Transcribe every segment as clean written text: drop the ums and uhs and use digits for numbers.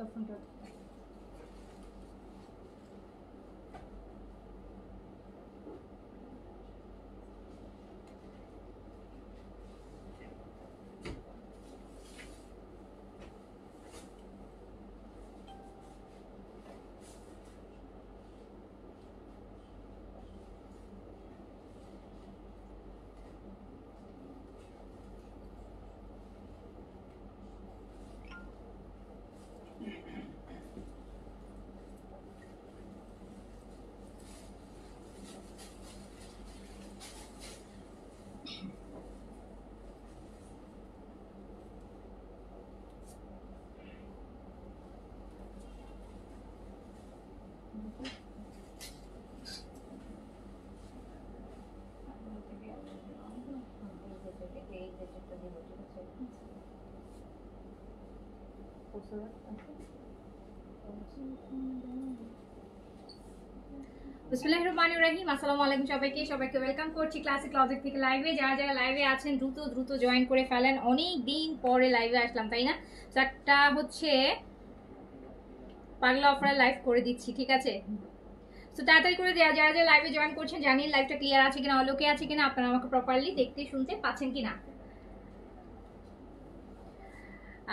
ততক্ষণ বিসমিল্লাহিররহমানিররহিম। আসসালামু আলাইকুম সবাইকে ওয়েলকাম করছি ক্লাসিক লজিক থেকে লাইভে। যারা যারা লাইভে আছেন দ্রুত জয়েন করে ফেলেন। অনেক দিন পরে লাইভে আসলাম, তাই না? তো একটা হচ্ছে পাগলা অফারে লাইভ করে দিচ্ছি, ঠিক আছে? তো তাড়াতাড়ি করে যারা যারা লাইভে জয়েন করছেন জানিয়ে লাইভটা ক্লিয়ার আছে কিনা, অলোকে আছে কিনা, আপনারা আমাকে প্রপারলি দেখতে শুনতে পাচ্ছেন কিনা।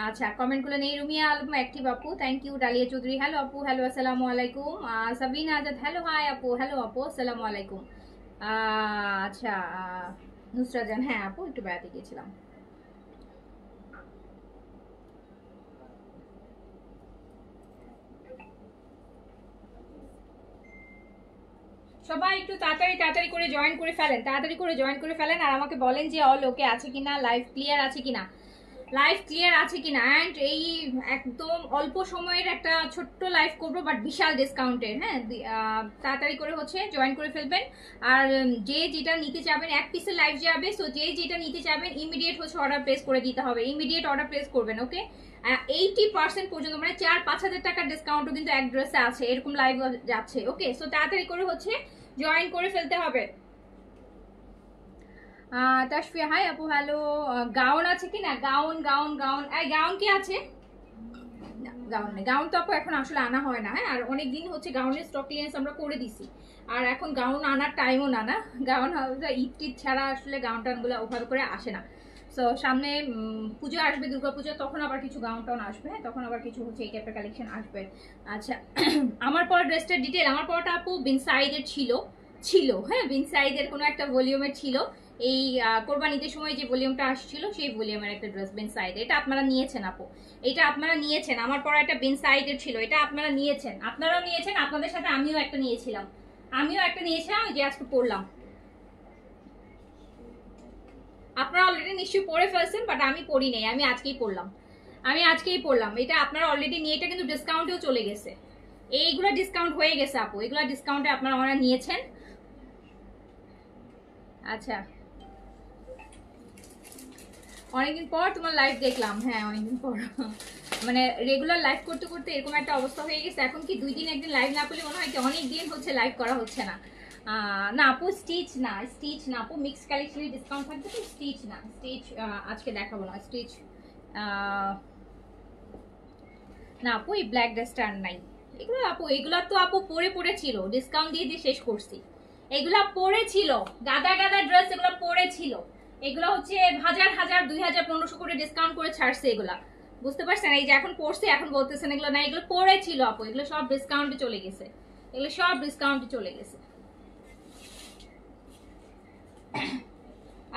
আচ্ছা, কমেন্টগুলো নেই। রুমিয়া আলম অ্যাক্টিভ আপু, thank you. Dalia Chowdhury hello আপু, হ্যালো আসসালামু আলাইকুম। সাবিনা আজাদ হ্যালো, হাই আপু, হ্যালো আপু, আসসালামু আলাইকুম। আচ্ছা, নুসরাত জান, হ্যাঁ আপু একটু বেড়াতে গিয়েছিলাম। সবাই একটু তাড়াতাড়ি করে জয়েন করে ফেলেন, আর আমাকে বলেন যে অল ওকে আছে কিনা, লাইভ ক্লিয়ার আছে কিনা, অ্যান্ড এই একদম অল্প সময়ের একটা ছোট্ট লাইভ করবো, বাট বিশাল ডিসকাউন্টের। হ্যাঁ, তাড়াতাড়ি করে হচ্ছে জয়েন করে ফেলবেন। আর যে যেটা নিতে চাবেন, এক পিসের লাইভ যাবে, সো যে যেটা নিতে চাবেন ইমিডিয়েট হচ্ছে অর্ডার প্লেস করে দিতে হবে, ইমিডিয়েট অর্ডার প্লেস করবেন। ওকে, 80% পর্যন্ত, মানে 4-5 হাজার টাকার ডিসকাউন্টও কিন্তু এক ড্রেসে আছে, এরকম লাইভ যাচ্ছে। ওকে, সো তাড়াতাড়ি করে হচ্ছে জয়েন করে ফেলতে হবে। তাশফিয়া হাই আপু, হ্যালো। গাউন আছে কি না? গাউন কি আছে? গাউন তো আপু এখন আসলে আনা হয় না। হ্যাঁ, আর অনেকদিন হচ্ছে গাউনের স্টক ক্লিয়ারেন্স আমরা করে দিছি, আর এখন গাউন আনার টাইমও না। গাউন ঈদ ছাড়া আসলে গাউন টাউনগুলো ওভাবে করে আসে না। সো সামনে পুজো আসবে, দুর্গাপূজা, তখন আবার কিছু গাউন টাউন আসবে। হ্যাঁ, তখন আবার কিছু হচ্ছে এই টাইপের কালেকশন আসবে। আচ্ছা, আমার পর ড্রেসটার ডিটেল, আমার পরটা আপু বিন সাইডের ছিল। হ্যাঁ, বিন সাইডের কোনো একটা ভলিউমের ছিল। এই কোরবানিদের সময় যে ভলিউমটা আসছিল সেই ভলিউমের একটা ড্রেস বিন সাইড। এটা আপনারা নিয়েছেন আপু, এটা আপনারা নিয়েছেন। আমার পর একটা বিন সাইডের ছিল, এটা আপনারা নিয়েছেন, আপনারাও নিয়েছেন। আপনাদের সাথে আমিও একটা নিয়েছিলাম, যে আজকে পরলাম। আপনারা অলরেডি নিশ্চয়ই পরে ফেলছেন, বাট আমি পরি নাই, আমি আজকেই পরলাম। এটা আপনারা অলরেডি নিয়ে, এটা কিন্তু ডিসকাউন্টেও চলে গেছে। এইগুলো ডিসকাউন্ট হয়ে গেছে আপু, এগুলো ডিসকাউন্টে আপনারা নিয়েছেন। আচ্ছা, অনেকদিন পর তোমার লাইভ দেখলাম। হ্যাঁ, অনেকদিন পর, মানে রেগুলার লাইভ করতে করতে এরকম একটা অবস্থা হয়ে গেছে। এখন কি 2 দিন একদিন লাইভ না করলে মনে হয় কি অনেক দিন হচ্ছে লাইভ করা হচ্ছে না। না আপু, স্টিচ না আপু, মিক্স কালেকশনে ডিসকাউন্ট থাকবে তো, স্টিচ আজকে দেখাবো না। স্টিচ না আপু, এই ব্ল্যাক ড্রেসটা আর নাই। এগুলো তো আপু পরে ছিল, ডিসকাউন্ট দিয়ে শেষ করছি। এগুলা পরেছিল, গাদা ড্রেস, এগুলো পরেছিল। এগুলো হচ্ছে 1000 2000 1500 করে ডিসকাউন্ট করে ছাড়ছে এগুলা, বুঝতে পারছেন? এই যে এখন পড়ছে, এখন বলতেছেন এগুলো না, এগুলো পরেছিল আপু, এগুলো সব ডিসকাউন্টে চলে গেছে,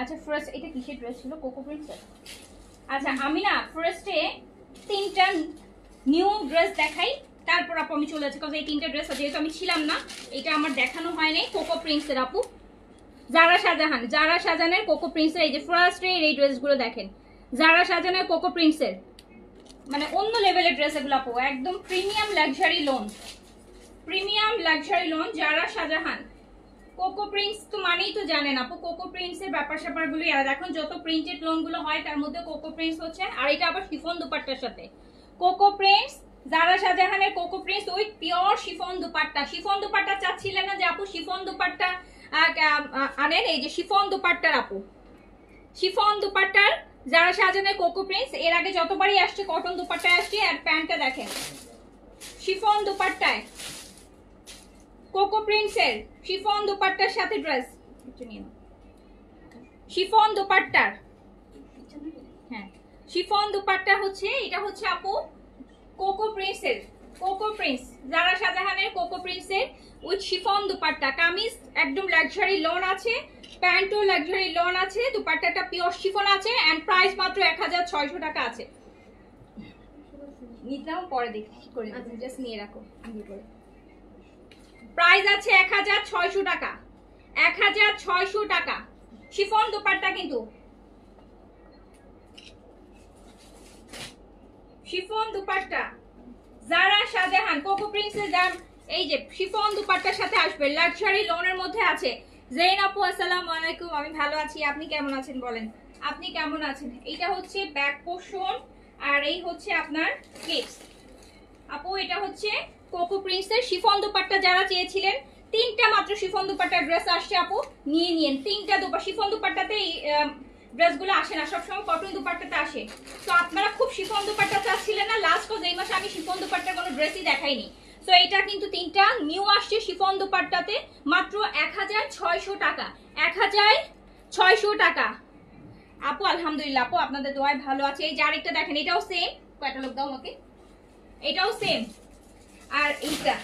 আচ্ছা, ফার্স্ট এটা কিসের ড্রেস ছিল? কোকো প্রিন্সের। আচ্ছা, আমি না ফার্স্টে 3টা নিউ ড্রেস দেখাই, তারপর আপু আমি চলে যাচ্ছি, কারণ এই 3টা ড্রেস যেহেতু আমি ছিলাম না, এটা আমার দেখানো হয় নাই। কোকো প্রিন্সের আপু, জারা শাহজাহানের কোকো প্রিন্সের, এই যে ফার্স্টে এই ড্রেসগুলো দেখেন, জারা শাহজাহানের কোকো প্রিন্সের, মানে অন্য লেভেলের ড্রেস এগুলো আপু, একদম প্রিমিয়াম লাক্সারি লোন, জারা শাহজাহান। কোকো প্রিন্স তো মানেই তো জানেন আপু, কোকো প্রিন্সের ব্যাপার স্যাপারগুলোই আলাদা। এখন যত প্রিন্টেড লোনগুলো হয় তার মধ্যে কোকো প্রিন্স হচ্ছে, আর এটা আবার শিফন দুপাট্টার সাথে। কোকো প্রিন্স, জারা শাহজাহানের cocoa Prince with pure chiffon dupatta চাচ্ছিলেন না যে আপু শিফন দুপাট্টা আনেন? এই যে শিফন দুপাট্টার আপু, শিফন দুপাট্টার যারা শাহজাহানের কোকো প্রিন্স, এর আগে যতবারই আসছে কটন দুপাট্টায় আসছে। আর প্যান্টটা দেখেন শিফন দুপাট্টায়, কোকো প্রিন্টসের শিফন দুপাট্টার সাথে ড্রেস, শিফন দুপাট্টার, হ্যাঁ শিফন দুপাট্টা হচ্ছে এটা হচ্ছে আপু কোকো প্রিন্টসের, কোকো প্রিন্টস যারা শাহজাহানের কোকো প্রিন্টসের উইথ শিফন দুপাট্টা। কামিজ একদম লাক্সারি লন আছে, প্যান্টও লাক্সারি লন আছে, দুপাট্টাটা পিওর শিফন আছে এন্ড প্রাইস মাত্র 1600 টাকা আছে। নিতাম পরে দেখি কি করে, জাস্ট নিয়ে রাখো প্রাইস আছে 1600 টাকা, 1600 টাকা শিফন দুপাট্টা, কিন্তু শিফন দুপাট্টা যারা শাহজাহান কোকো প্রিন্সের দাম এই যে শিফন দুপাট্টার সাথে আসবে, লাক্সারি লোনের মধ্যে আছে। জেন আপু আসসালামু আলাইকুম, আমি ভালো আছি, আপনি কেমন আছেন বলেন, আপনি কেমন আছেন? এটা হচ্ছে ব্যাক পোর্শন আর এই হচ্ছে আপনার স্লিভস। আপু এটা হচ্ছে কোকো প্রিন্সের শিফন দুপাট্টা, যারা চেয়েছিলেন 3টা মাত্র শিফন দুপাট্টার ড্রেস আসছে আপু, নিয়ে নিন 3টা দুপাট্টা। শিফন দুপাট্টাতে ড্রেসগুলো আসে না, সবসময় কটন দুপাট্টাতে আসে। তো আপনারা খুব শিফন দুপাট্টা চাচ্ছিলেন না, লাস্ট এই মাসে আমি শিফন দুপাট্টার কোনো ড্রেসই দেখাইনি। তো এটা কিন্তু 3টা নিউ আসছে শিফন দুপাট্টাতে, মাত্র 1600 টাকা, 1600 টাকা আপু। আলহামদুলিল্লাহ আপু আপনাদের দোয়ায় ভালো আছে। এই যে আরেকটা দেখেন, এটাও সেম, ক্যাটালগ দাও আমাকে, এটাও সেম। আর এইটা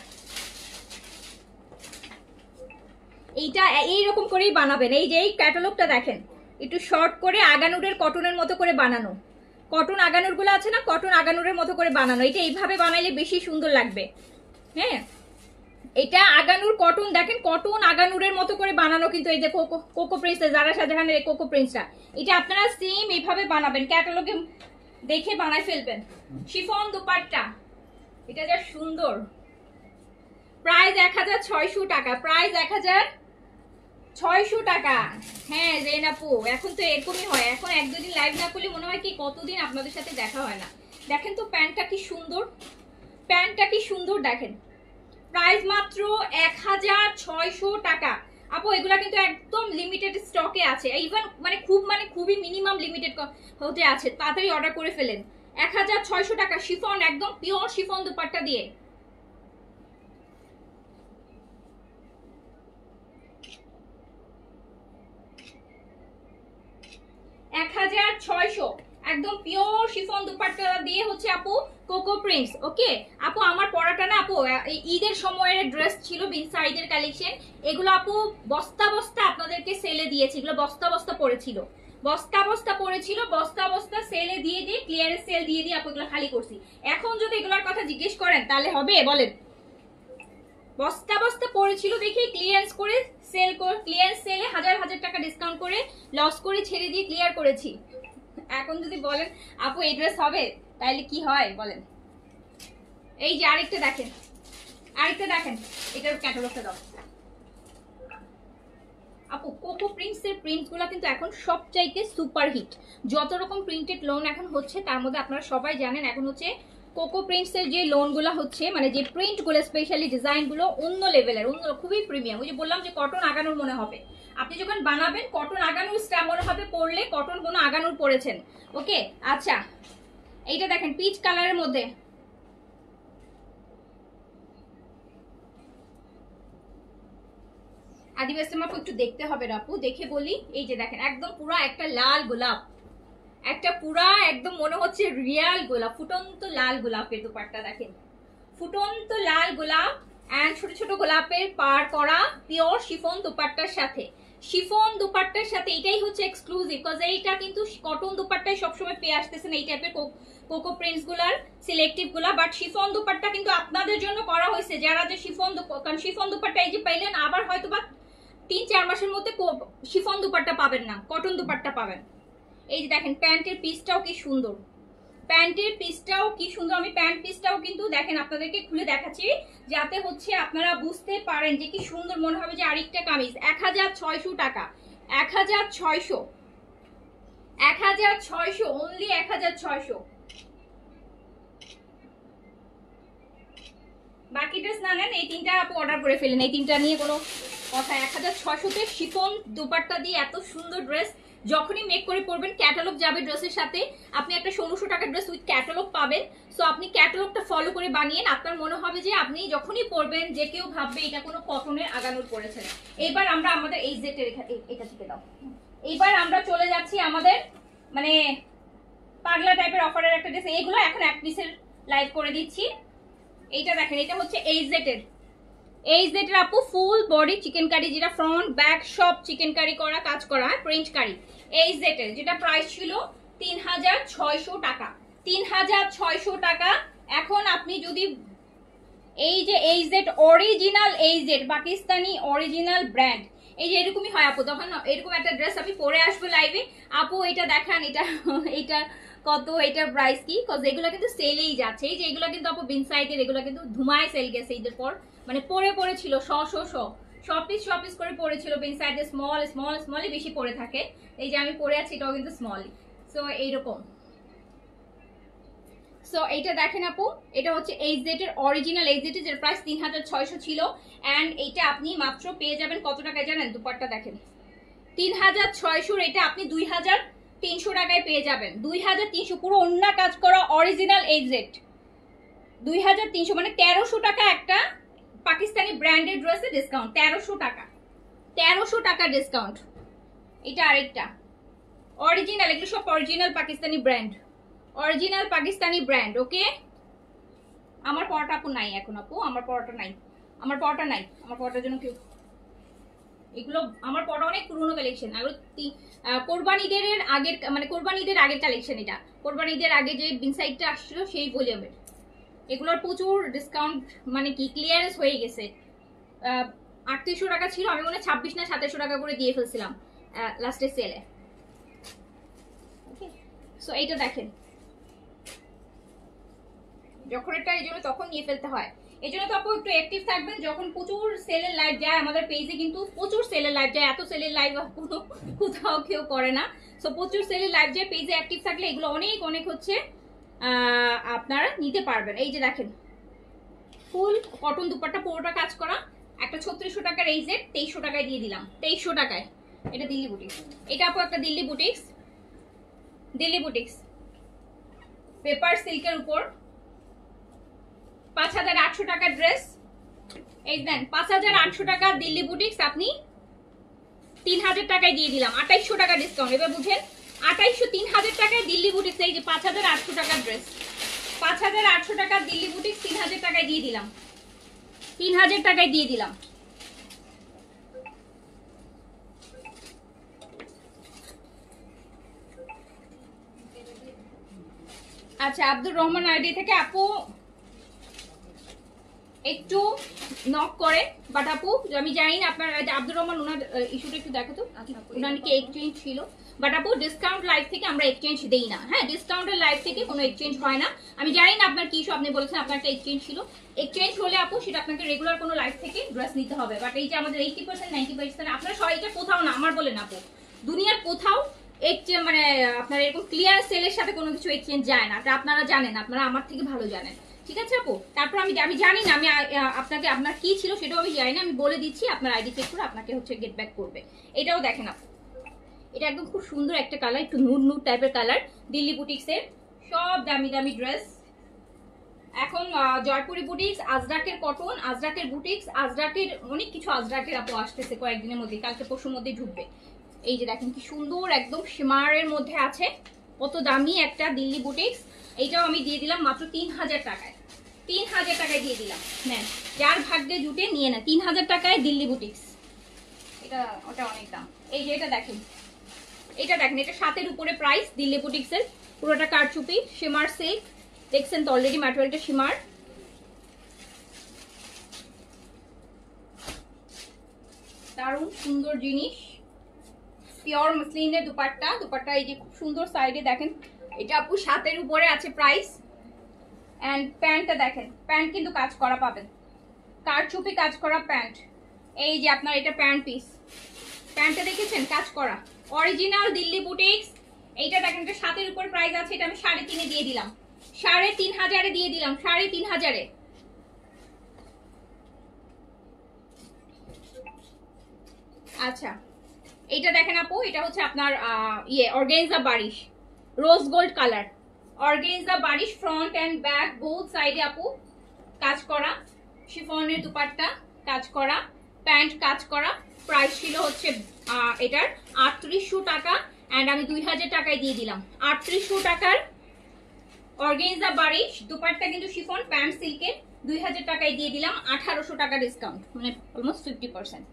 এইরকম করেই বানাবেন। এই যে এই ক্যাটালগটা দেখেন, একটু শর্ট করে আগানুরের কটনের মতো করে বানানো, কটন আগানুর গুলো আছে না, কটন আগানুরের মতো করে বানানো। এটা এইভাবে বানাইলে বেশি সুন্দর লাগবে। হ্যাঁ এটা আগানুর কটন, দেখেন কটন আগানুরের মতো করে বানানো, কিন্তু এই যে কোকো প্রিন্স, যারা শাহজাহানের এই কোকো প্রিন্সটা, এটা আপনারা সেম এইভাবে বানাবেন, ক্যাটালগে দেখে বানাই ফেলবেন। শিফন দুপাট্টা, এটা যা সুন্দর। প্রাইস 1600 টাকা, প্রাইস 1600 টাকা। হ্যাঁ জেন আপু এখন তো এরকমই হয়, এখন 1-2 দিন লাইভ না করলে মনে হয় কি কতদিন আপনাদের সাথে দেখা হয় না। দেখেন তো প্যান্টটা কি সুন্দর, প্যান্টটা কি সুন্দর দেখেন। প্রাইস মাত্র 1600 টাকা আপু। এগুলা কিন্তু একদম লিমিটেড স্টকে আছে, ইভেন খুবই মিনিমাম লিমিটেড হতে আছে, তাড়াতাড়ি অর্ডার করে ফেলেন। 1600 টাকা শিফন, একদম পিওর শিফন দুপাট্টা দিয়ে। একদম পিওর শিফন দুপাট্টা দিয়ে হচ্ছে আপু কোকো প্রিন্টস। ওকে আপু আমার পরাটা না আপু ঈদের সময়ের ড্রেস ছিল, বিনসাইডের কালেকশন, এগুলো আপু বস্তা বস্তা আপনাদেরকে সেলে দিয়েছি, এগুলো বস্তা বস্তা পড়েছিল, বস্তা বস্তা পড়েছিল, বস্তা বস্তা সেলে দিয়ে দিয়ে ক্লিয়ারেন্স সেল দিয়ে দিয়ে আপু এগুলো খালি করছি। এখন যদি এগুলোর কথা জিজ্ঞেস করেন তাহলে হবে বলেন? বস্তা বস্তা পড়েছিল দেখি ক্লিয়ারেন্স করে সেল করে, ক্লিয়ারেন্স সেলে হাজার হাজার টাকা ডিসকাউন্ট করে লস করে ছেড়ে দিয়ে ক্লিয়ার করেছি। এখন যদি বলেন আপু এই ড্রেস হবে তাহলে কি হয় বলেন? এই যে আরেকটা দেখেন, আরেকটা দেখেন, এটার ক্যাটালগটা দাও আপু। কোকো প্রিন্টসের প্রিন্টগুলো কিন্তু এখন সবচাইতে সুপার হিট। যত রকম প্রিন্টেড লোন এখন হচ্ছে তার মধ্যে আপনারা সবাই জানেন এখন হচ্ছে কোকো প্রিন্টসের যে লোনগুলো হচ্ছে, মানে যে প্রিন্টগুলো স্পেশালি ডিজাইনগুলো অন্য লেভেলের, অন্য খুবই প্রিমিয়াম। ওই যে বললাম যে কটন আগানোর মনে হবে, আপনি যখন বানাবেন কটন আগানোর স্টাইল মনে হবে, পরলে কটন কোনো আগানোর পরেছেন। ওকে আচ্ছা এইটা দেখেন পিচ কালারের মধ্যে, আদিবাসী মাপু একটু দেখতে হবে আপু, দেখে বলি। এই যে দেখেন একদম পুরো একটা লাল গোলাপ, একটা পুরা একদম মনে হচ্ছে রিয়াল গোলাপ, ফুটন্ত লাল গোলাপের দুপাট্টা দেখেন, ফুটন্ত লাল গোলাপ এন্ড ছোট ছোট গোলাপের পার করা পিওর শিফন দুপাট্টার সাথে, শিফন দুপাট্টার সাথে। এটাই হচ্ছে এক্সক্লুসিভ, বিকজ এইটা কিন্তু কটন দুপাট্টায় সবসময় পেয়ে আসতেছেন এই টাইপের কোকো প্রিন্টস গুলার সিলেক্টিভ গুলা, বাট শিফন দুপাট্টা কিন্তু আপনাদের জন্য করা হয়েছে। যারা যে শিফন, কারণ শিফন দুপাট্টা এই যে পাইলেন, আবার হয়তো বা 3-4 মাসের মধ্যে শিফন দুপাট্টা পাবেন না, কটন দুপাট্টা পাবেন। এই যে দেখেন প্যান্টের পিসটাও কি সুন্দর, প্যান্টের পিসটাও কি সুন্দর। আমি প্যান্ট পিসটাও কিন্তু দেখেন আপনাদেরকে খুলে দেখাচ্ছি যাতে হচ্ছে আপনারা বুঝতে পারেন যে কি সুন্দর, মনে হবে যে আরেকটা কামিজ। 1600 টাকা, 1600, 1600, অনলি 1600। বাকি ড্রেস না নেন, এই 3টা আপু অর্ডার করে ফেলেন, এই 3টা নিয়ে কোনো কথা। 1600-তে শিফন দুপাট্টা দিয়ে এত সুন্দর ড্রেস যখনই মেক করে পরবেন ক্যাটালগ যাবে ড্রেসের সাথে, আপনি একটা 1600 টাকার ড্রেস উইথ ক্যাটালগ পাবেন। সো আপনি ক্যাটালগটা ফলো করে বানিয়েন, আপনার মনে হবে যে আপনি যখনই পরবেন যে কেউ ভাববে এটা কোনো কটনের আগানোর পরেছেন। এবার আমরা আমাদের এই জেটের এটা থেকে দাও, এবার আমরা চলে যাচ্ছি আমাদের মানে পাগলা টাইপের অফারের একটা ড্রেস। এইগুলো এখন এক পিসের লাইভ করে দিচ্ছি। এইটা দেখেন, এটা হচ্ছে এইচজেড এর আপু ফুল বডি চিকেন কারি, যেটা ফ্রন্ট ব্যাক সব চিকেন কারি করা কাজ করা, প্রিন্ট কারি এইচজেড এর, যেটা প্রাইস ছিল 3600 টাকা। 3600 টাকা। এখন আপনি যদি এই যে এইচজেড অরিজিনাল এইচজেড পাকিস্তানি অরিজিনাল ব্র্যান্ড, এই যে এরকমই হয় আপু, তখন এরকম একটা ড্রেস আমি পরে আসবো লাইভে, আপু এটা দেখান, এটা এটা কত, এটার প্রাইস কি? কজ এগুলো কিন্তু সেলেই যাচ্ছে। এই যে এগুলো কিন্তু আপু বিনসাইটের, এগুলো কিন্তু ধুমায় সেল গেছে ঈদের পর, মানে পরে ছিল সব পিস করে পড়েছিল বিনসাইটে, স্মলই বেশি পরে থাকে। এই যে আমি পরে আছি এটাও কিন্তু স্মলই। সো এইরকম। সো এইটা দেখেন আপু, এটা হচ্ছে এইচজেড এর অরিজিনাল এইচজেড এর, যেটা প্রাইস 3600 ছিল। এন্ড এইটা আপনি মাত্র পেয়ে যাবেন কত টাকায় জানেন? দুপাট্টা দেখেন, 3600, এটা আপনি 2300 টাকায় পেয়ে যাবেন। 2300 পুরো ওন্না কাজ করা অরিজিনাল এইচজেড, 2300 মানে 1300 টাকা একটা পাকিস্তানি ব্র্যান্ডেড ড্রেসে ডিসকাউন্ট। 1300 টাকা ডিসকাউন্ট। এটা আরেকটা অরিজিনাল, এগুলো সব অরিজিনাল পাকিস্তানি ব্র্যান্ড। ওকে, আমার পরোটা আপু নাই এখন, আপু আমার পরোটা নাই, আমার পরোটার জন্য কেউ, এগুলো আমার পরোটা অনেক পুরনো কালেকশন। এগুলো কোরবান ঈদের আগের, মানে কোরবান ঈদের আগের কালেকশন। এটা কোরবান ঈদের আগে যে বিনসাইডটা আসছিল সেই ভলিউমের, এগুলোর প্রচুর ডিসকাউন্ট, মানে কি ক্লিয়ারেন্স হয়ে গেছে। 3800 টাকা ছিল, আমি মনে হয় 26 না 2700 টাকা করে দিয়ে ফেলছিলাম লাস্টের সেলে। সো এইটা দেখেন, যখন এটা এই জন্য তখন নিয়ে ফেলতে হয়। এই জন্য তো আপু একটু অ্যাক্টিভ থাকবেন, যখন প্রচুর সেলের লাইভ যায় আমাদের পেজে, কিন্তু প্রচুর সেলের লাইভ যায়, এত সেলের লাইভ কোথাও কেউ করে না। সো প্রচুর সেলের লাইভ যায়, পেজে অ্যাক্টিভ থাকলে এগুলো অনেক হচ্ছে আপনারা নিতে পারবেন। এই যে দেখেন, ফুল কটন দুপাট্টা পুরোটা কাজ করা, একটা 3600 টাকার এইচজেড 2300 টাকায় দিয়ে দিলাম, 2300 টাকায়। এটা দিল্লি বুটিক্স, এটা আপু একটা দিল্লি বুটিক্স পেপার সিল্কের উপর 5800 টাকার ড্রেস। এই দেন 5800 টাকা দিল্লি বুটিক্স, আপনি 3000 টাকায় দিয়ে দিলাম, 2800 টাকা ডিসকাউন্ট। এবার বুঝেন, 3000 টাকায় দিল্লি বুটিক্স, এই যে 5800 টাকার ড্রেস, 5800 টাকার দিল্লি বুটিক্স 3000 টাকায় দিয়ে দিলাম, 3000 টাকায় দিয়ে দিলাম। আচ্ছা, আব্দুর রহমান আইডি থেকে আপু একটু নক করে, বাট আপু আমি জানি না আপনার আব্দুর রহমান, ওনার ইস্যুটা একটু দেখো তো, ওনার নাকি এক্সচেঞ্জ ছিল। বাট আপু ডিসকাউন্ট লাইভ থেকে আমরা এক্সচেঞ্জ দেই না, হ্যাঁ ডিসকাউন্টের লাইভ থেকে কোনো এক্সচেঞ্জ হয় না। আমি জানি না আপনার কি ইস্যু, আপনি বলেছেন আপনার একটা এক্সচেঞ্জ ছিল, এক্সচেঞ্জ হলে আপু সেটা আপনাকে রেগুলার কোনো লাইভ থেকে ড্রেস নিতে হবে। বাট এই যে আমাদের 80% 90% আপনার সবাইটা কোথাও না, আমার বলেন আপু দুনিয়ার কোথাও এক্সচেঞ্জ মানে আপনার এরকম ক্লিয়ার সেলের সাথে কোনো কিছু এক্সচেঞ্জ যায় না, এটা আপনারা জানেন, আপনারা আমার থেকে ভালো জানেন, ঠিক আছে আপু? তারপর আমি জানি না, আমি আপনাকে আপনার কি ছিল সেটাও আমি জানি না, আমি বলে দিচ্ছি আপনার আইডি চেক করে আপনাকে হচ্ছে গেট ব্যাক করবে। এটাও দেখেন আপু, এটা একদম খুব সুন্দর একটা কালার, একটু নুড টাইপের কালার, দিল্লি বুটিক্সের সব দামি বুটিক্স। এখন জয়পুরি বুটিক্স, আজরাকের কটন, আজরাকের বুটিক্স, আজরাকের অনেক কিছু, আজরাকের আপু আসতেছে কয়েকদিনের মধ্যে, কালকে পরশুর মধ্যে ঢুকবে। এই যে দেখেন কি সুন্দর একদম শিমারের মধ্যে আছে, কত দামি একটা দিল্লি বুটিক্স। এইটাও আমি দিয়ে দিলাম মাত্র 3000 টাকায়, 3000 টাকায় দিয়ে দিলাম। নেন, যার ভাগ্যে জুটে নিয়ে না, 3000 টাকায় দিল্লি বুটিক্স। এটা ওটা অনেক দাম। এই যে এটা দেখেন, এটা 7-এর উপরে প্রাইস দিল্লি বুটিক্সের, পুরোটা কারচুপি শিমার সিল্ক, দেখছেন তো অলরেডি ম্যাটেরিয়ালটা শিমার। দারুণ সুন্দর জিনিস, পিওর মসলিনের দুপাট্টা এই যে খুব সুন্দর, সাইডে দেখেন, এটা আপু 7-এর উপরে আছে প্রাইস। এন্ড প্যান্টটা দেখেন, প্যান্ট কিন্তু কাজ করা পাবেন, কারচুপি কাজ করা প্যান্ট। এই যে আপনার এটা প্যান্ট পিস, প্যান্টটা দেখেছেন কাজ করা, অরিজিনাল দিল্লি বুটিক্স। এইটা দেখেন, এটা 7-এর উপর প্রাইস আছে, এটা আমি 3.5-এ দিয়ে দিলাম, 3500-এ দিয়ে দিলাম, 3500-এ। আচ্ছা, এইটা দেখেন আপু, এটা হচ্ছে আপনার organza Barish, rose gold colour, organza Barish, front and back both সাইডে আপু কাজ করা, শিফনের দুপাট্টা কাজ করা, প্যান্ট কাজ করা। প্রাইস ছিল হচ্ছে এটার 3800 টাকা, অ্যান্ড আমি 2000 টাকায় দিয়ে দিলাম। 3800 টাকার অর্গানজা বারিশ দুপাট্টা কিন্তু শিফন, প্যান্ট সিল্কের, 2000 টাকায় দিয়ে দিলাম 1800 টাকা ডিসকাউন্ট, মানে অলমোস্ট 50%।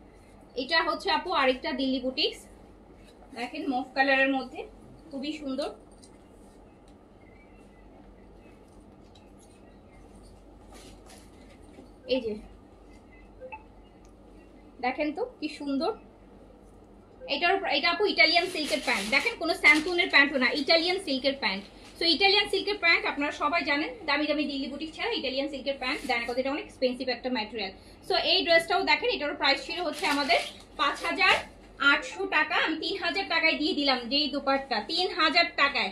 এটা হচ্ছে আপু আরেকটা দিল্লি বুটিক্স, দেখেন মুভ কালারের মধ্যে খুবই সুন্দর। এই যে দেখেন তো কি সুন্দর, এটা আপু ইটালিয়ান সিল্কের প্যান্ট, দেখেন কোনো স্যান্টুনের প্যান্টও না, ইটালিয়ান সিল্কের প্যান্ট। সো ইটালিয়ান সিল্কের প্যান্ট আপনারা সবাই জানেন, দামি দামি দিল্লি বুটিক ছাড়া ইটালিয়ান সিল্কের প্যান্ট দেন কত, এটা অনেক এক্সপেন্সিভ একটা ম্যাটেরিয়াল। সো এই ড্রেসটাও দেখেন, এটারও প্রাইস ছিল হচ্ছে আমাদের 5800 টাকা, আমি 3000 টাকায় দিয়ে দিলাম। যেই দুপাট্টা 3000 টাকায়,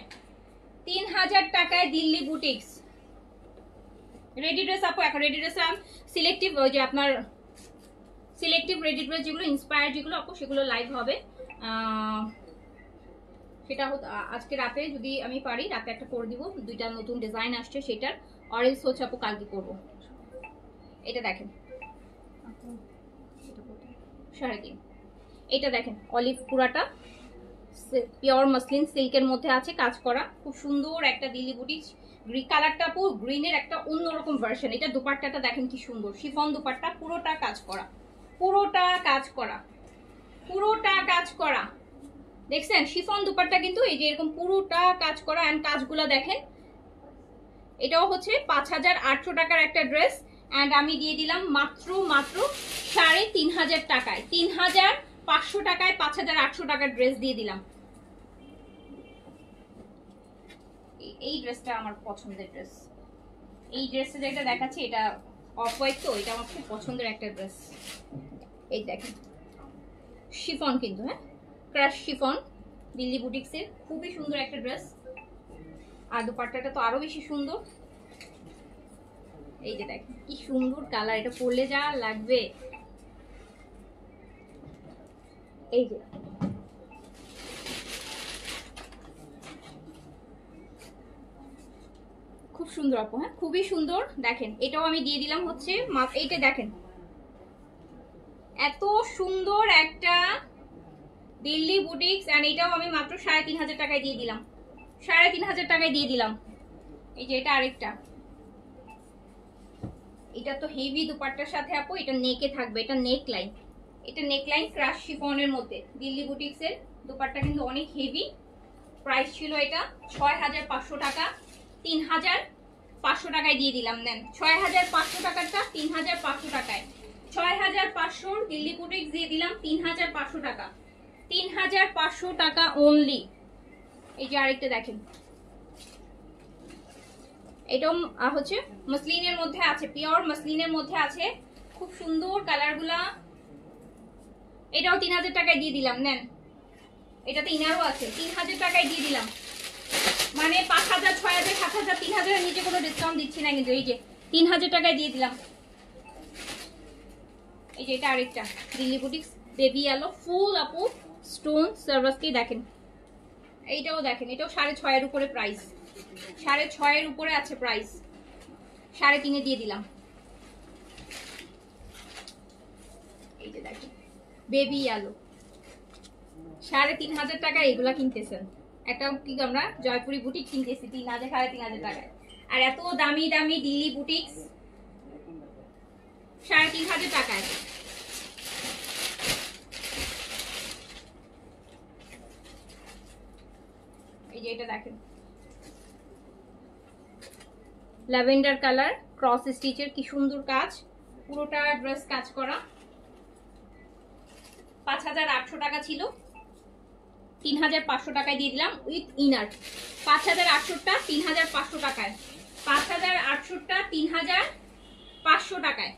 3000 টাকায় দিল্লি বুটিক্স রেডি ড্রেস আপু। এখন রেডি ড্রেস সিলেক্টিভ, ওই যে আপনার সিলেক্টিভ রেডি ড্রেস যেগুলো ইন্সপায়ার যেগুলো আপু, সেগুলো লাইভ হবে। সেটা আজকে রাতে যদি আমি পারি, রাতে একটা করে দিব, দুইটা নতুন ডিজাইন আসছে সেটার, অরেঞ্জ হচ্ছে আপু কালকে করবো। এটা দেখেন 3.5, এটা দেখেন অলিভ পুরাটা পিওর মাসলিন সিল্কের মধ্যে আছে কাজ করা, খুব সুন্দর একটা দিল্লি বুটিক। গ্রিন কালারটা আপু গ্রিনের একটা অন্যরকম ভার্সন। এটা দুপাট্টাটা দেখেন কি সুন্দর, শিফন দুপাট্টা, পুরোটা কাজ করা, পুরোটা কাজ করা, পুরোটা কাজ করা। দেখছেন শিফন দুপাট্টা কিন্তু এই যে এরকম পুরোটা কাজ করা, এন্ড কাজগুলা দেখেন। এটাও হচ্ছে 5800 টাকার একটা ড্রেস, এন্ড আমি দিয়ে দিলাম মাত্র 3500 টাকায়, 3500 টাকায় 5800 টাকার ড্রেস দিয়ে দিলাম। এই ড্রেসটা আমার পছন্দের ড্রেস, এই ড্রেসটা যেটা দেখাচ্ছি এটা অফ হোয়াইট, তো এটা আমার খুব পছন্দের একটা ড্রেস। এই দেখেন শিফন কিন্তু, হ্যাঁ ক্রাশ শিফন দিল্লি বুটিক্সের, খুবই সুন্দর একটা ড্রেস। আর দুপাট্টাটা তো আরো বেশি সুন্দর। এই যে দেখেন কি সুন্দর কালার, এটা পরলে যা লাগবে। এই যে খুব সুন্দর আপু, হ্যাঁ খুবই সুন্দর। দেখেন এটাও আমি দিয়ে দিলাম হচ্ছে, এইটা দেখেন এত সুন্দর একটা দিল্লি বুটিক্স, এন্ড এটাও আমি মাত্র 3500 টাকায় দিয়ে দিলাম, 3500 টাকায় দিয়ে দিলাম। এই যে এটা আরেকটা, এটা তো হেভি দুপাট্টার সাথে আপু, এটা নেকে থাকবে, এটা নেক লাইন, এটা নেক লাইন ক্রাশ শিফনের মধ্যে দিল্লি বুটিক্স এর দুপাট্টা কিন্তু অনেক হেভি। প্রাইস ছিল এটা 6500 টাকা, 3500 টাকায় দিয়ে দিলাম। নেন 6500 টাকাটা 3500 টাকায়, 6500 দিল্লি বুটিক্স দিয়ে দিলাম 3500 টাকা, 3500 টাকা অনলি। এই যে আরেকটা দেখেন, এটাও হচ্ছে মসলিনের মধ্যে আছে, পিওর মসলিনের মধ্যে আছে, খুব সুন্দর কালারগুলা। এটাও 3000 টাকায় দিয়ে দিলাম। নেন এটাতে ইনারও আছে, 3000 টাকায় দিয়ে দিলাম, মানে 5000 6000 7000 3000 এর নিচে কোনো ডিসকাউন্ট দিচ্ছি না কিন্তু। এই যে 3000 টাকায় দিয়ে দিলাম। এই যে এটা আরেকটা দিল্লি বুটিক্স বেবি ইয়েলো ফুল আপু স্টোন সার্ভাসকে দেখেন, এইটাও দেখেন, এটাও 6.5 এর উপরে প্রাইস, 6.5 এর উপরে আছে প্রাইস, 3.5 দিয়ে দিলাম। এই যে দেখেন বেবি ইয়েলো, 3500 টাকায় এগুলা কিনতেছেন। একটা কি আমরা জয়পুরি বুটিক কিনতেছি 3000 3500 টাকায়, আর এত দামি দামি দিল্লি বুটিক্স 3500 টাকায়। এই যে এটা দেখেন ল্যাভেন্ডার কালার ক্রস স্টিচের, কি সুন্দর কাজ, পুরোটা ড্রেস কাজ করা। 5800 টাকা ছিল, 3500 টাকায় দিয়ে দিলাম উইথ ইনার। 5800টা 3500 টাকায়, 5800টা 3500 টাকায়।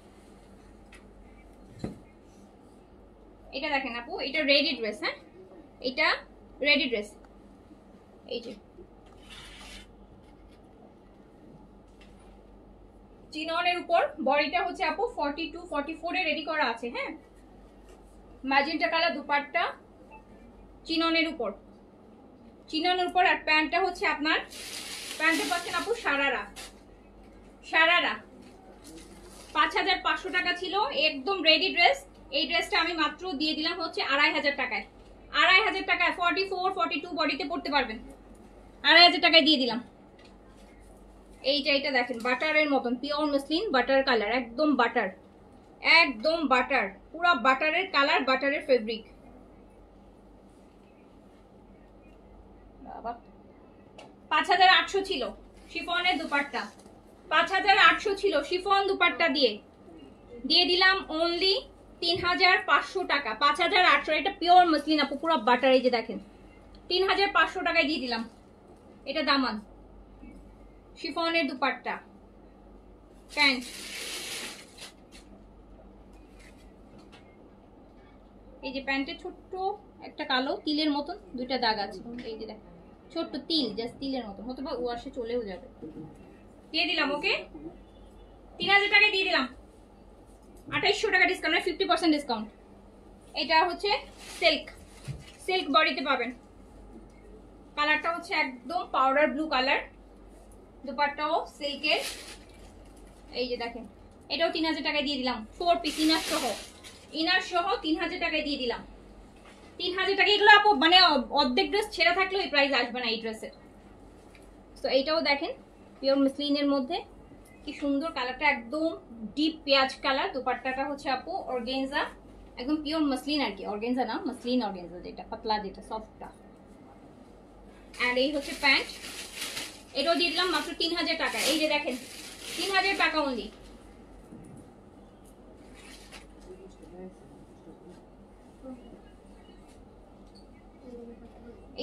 এটা দেখেন আপু, এটা রেডি ড্রেস, হ্যাঁ এটা রেডি ড্রেস। এই যে চিননের উপর বডিটা হচ্ছে আপু 42 44 এ রেডি করা আছে, হ্যাঁ ম্যাজেন্টা কালার দুপাট্টা, চিননের উপর, চিননের উপর। আর প্যান্টটা হচ্ছে আপনার, প্যান্টে পাচ্ছেন আপু সারারা, সারারা 5500 টাকা ছিল একদম রেডি ড্রেস। এই ড্রেসটা আমি মাত্র দিয়ে দিলাম হচ্ছে 2500 টাকায়। 2500 টাকায় 44 42 বডিতে পড়তে পারবেন। 2500 টাকায় দিয়ে দিলাম। এইটা দেখেন বাটারের মতন, পিওর মসলিন, বাটার কালার, একদম বাটার, একদম বাটার, পুরো বাটারের কালার, বাটারের ফেব্রিক। 5800 ছিল শিফনের দুপাট্টা, 5800 ছিল শিফন দুপাট্টা দিয়ে দিলাম অনলি 3500 টাকা। 5800, এটা পিওর মসলিন আপু, পুরো বাটার। এই যে দেখেন 3500 টাকায় দিয়ে দিলাম। এটা দামান, শিফনের দুপাট্টা, প্যান্ট। এই যে প্যান্টে ছোট্ট একটা কালো তিলের মতন দুইটা দাগ আছে। এই যে দেখেন ছোট্ট তিল, জাস্ট তিলের মতন, হতে পারে ওয়াশে চলেও যাবে। দিয়ে দিলাম ওকে 3000 টাকায় দিয়ে দিলাম। 2800 টাকা ডিসকাউন্ট, 50% ডিসকাউন্ট। এটা হচ্ছে সিল্ক, সিল্ক বডিতে পাবেন। কালারটা হচ্ছে একদম পাউডার ব্লু কালার, দুপাট্টাও সিল্কের। এই যে দেখেন এটাও 3000 টাকায় দিয়ে দিলাম, 4 পিস ইনার সহ, ইনার সহ 3000 টাকায় দিয়ে দিলাম। 3000 টাকা। এগুলো আপু মানে অর্ধেক ড্রেস ছেঁড়া থাকলেও এই প্রাইস আসবে না এই ড্রেসের। তো এইটাও দেখেন পিওর মসলিনের মধ্যে, কি সুন্দর কালারটা, একদম ডিপ পেঁয়াজ কালার। দুপাট্টাটা হচ্ছে আপু অর্গানজা, একদম পিওর মসলিন আর কি, অর্গানজা না, মসলিন অর্গানজা, যেটা পাতলা, যেটা সফটটা। আর এই হচ্ছে প্যান্ট, এটাও দিয়ে দিলাম মাত্র 3000 টাকা। এই যে দেখেন 3000 টাকা অনলি।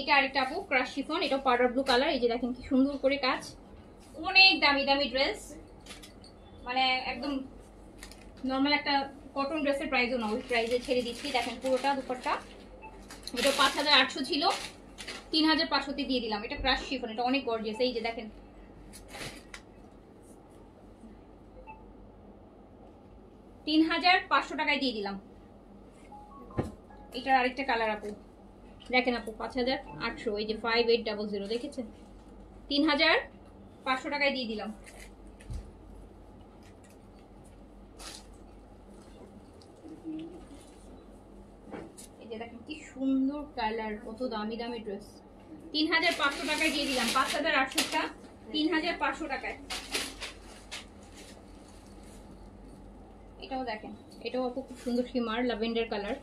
এটা আরেকটা আপু ক্রাশ শিফন, এটা পাউডার ব্লু কালার। এই যে দেখেন কি সুন্দর করে কাজ, অনেক দামি দামি ড্রেস, মানে একদম নর্মাল একটা কটন ড্রেসের প্রাইসও না, ওই প্রাইসে ছেড়ে দিচ্ছি। দেখেন পুরোটা দুপাট্টা, এটা 5800 ছিল, 3500 দিয়ে দিলাম। এটা ক্রাশ শিফন, এটা অনেক গর্জিয়াস। এই যে দেখেন 3500 টাকায় দিয়ে দিলাম। এটার আরেকটা কালার আপু দেখেন আপু 5800, এই যে 5800 দেখেছেন, 3500 টাকায় দিয়ে দিলাম। এই যে দেখেন কি সুন্দর কালার, কত দামি দামি ড্রেস। 3500 টাকায় দিয়ে দিলাম। 5800টা 3500 টাকায়। এটাও দেখেন, এটাও আপু খুব সুন্দর shimmer lavender colour,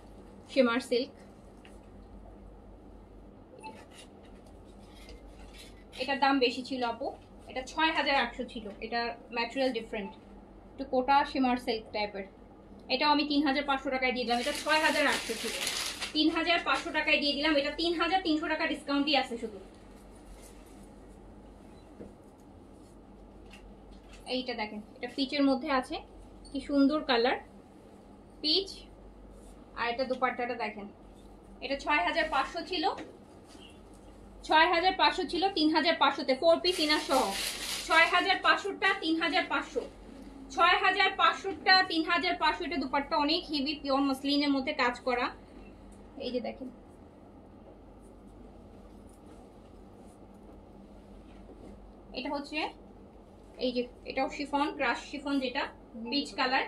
shimmer silk. এটার দাম বেশি ছিল আপু, এটা 6800 ছিল। এটা ম্যাটেরিয়াল ডিফারেন্ট, একটু কোটা শিমার সিল্ক টাইপের। এটাও আমি 3500 টাকায় দিয়ে দিলাম। এটা 6800 ছিল, 3500 টাকায় দিয়ে দিলাম। এটা 3300 টাকা ডিসকাউন্টই আছে শুধু। এইটা দেখেন, এটা পিচের মধ্যে আছে, কি সুন্দর কালার, পিচ। আর এটা দুপাট্টাটা দেখেন, এটা 6500 ছিল, 6500 ছিল, 3500তে 4 পিস ইনার সহ। 6500টা 3500, 6500টা 3500। এটা দুপাট্টা অনেক হেভি, পিওর মসলিনের মধ্যে কাজ করা। এই যে দেখেন এটা হচ্ছে, এই যে এটাও শিফন, ক্রাশ শিফন, যেটা পিচ কালার।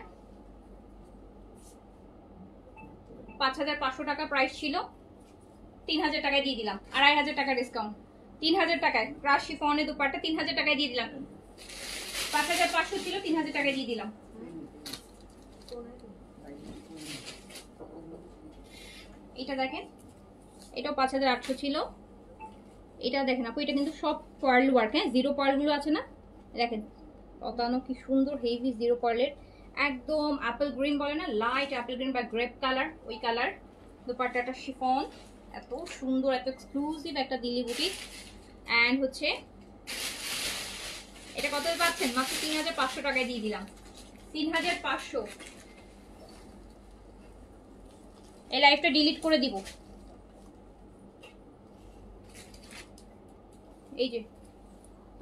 5500 টাকা প্রাইস ছিল, 3000 টাকায় দিয়ে দিলাম। 2500 টাকা ডিসকাউন্ট, 3000 টাকায় ক্রাশ শিফনের দুপাট্টা 3000 টাকায় দিয়ে দিলাম। 5500 ছিল, 3000 টাকায় দিয়ে দিলাম। এটা দেখেন, এটাও 5800 ছিল। এটা দেখেন আপু, এটা কিন্তু সব পার্ল ওয়ার্ক, হ্যাঁ, জিরো পার্ল গুলো আছে না, দেখেন কতানো কি সুন্দর হেভি জিরো পার্লের, একদম অ্যাপল গ্রিন বলে না, লাইট অ্যাপল গ্রিন বা গ্রেপ কালার, ওই কালার। দুপাট্টাটা শিফন, এত সুন্দর, এত এক্সক্লুসিভ একটা দিল্লি বুটিক। অ্যান্ড হচ্ছে এটা কত পাচ্ছেন, মাত্র 3500 টাকায় দিয়ে দিলাম। 3500। এই লাইভটা ডিলিট করে দিব। এই যে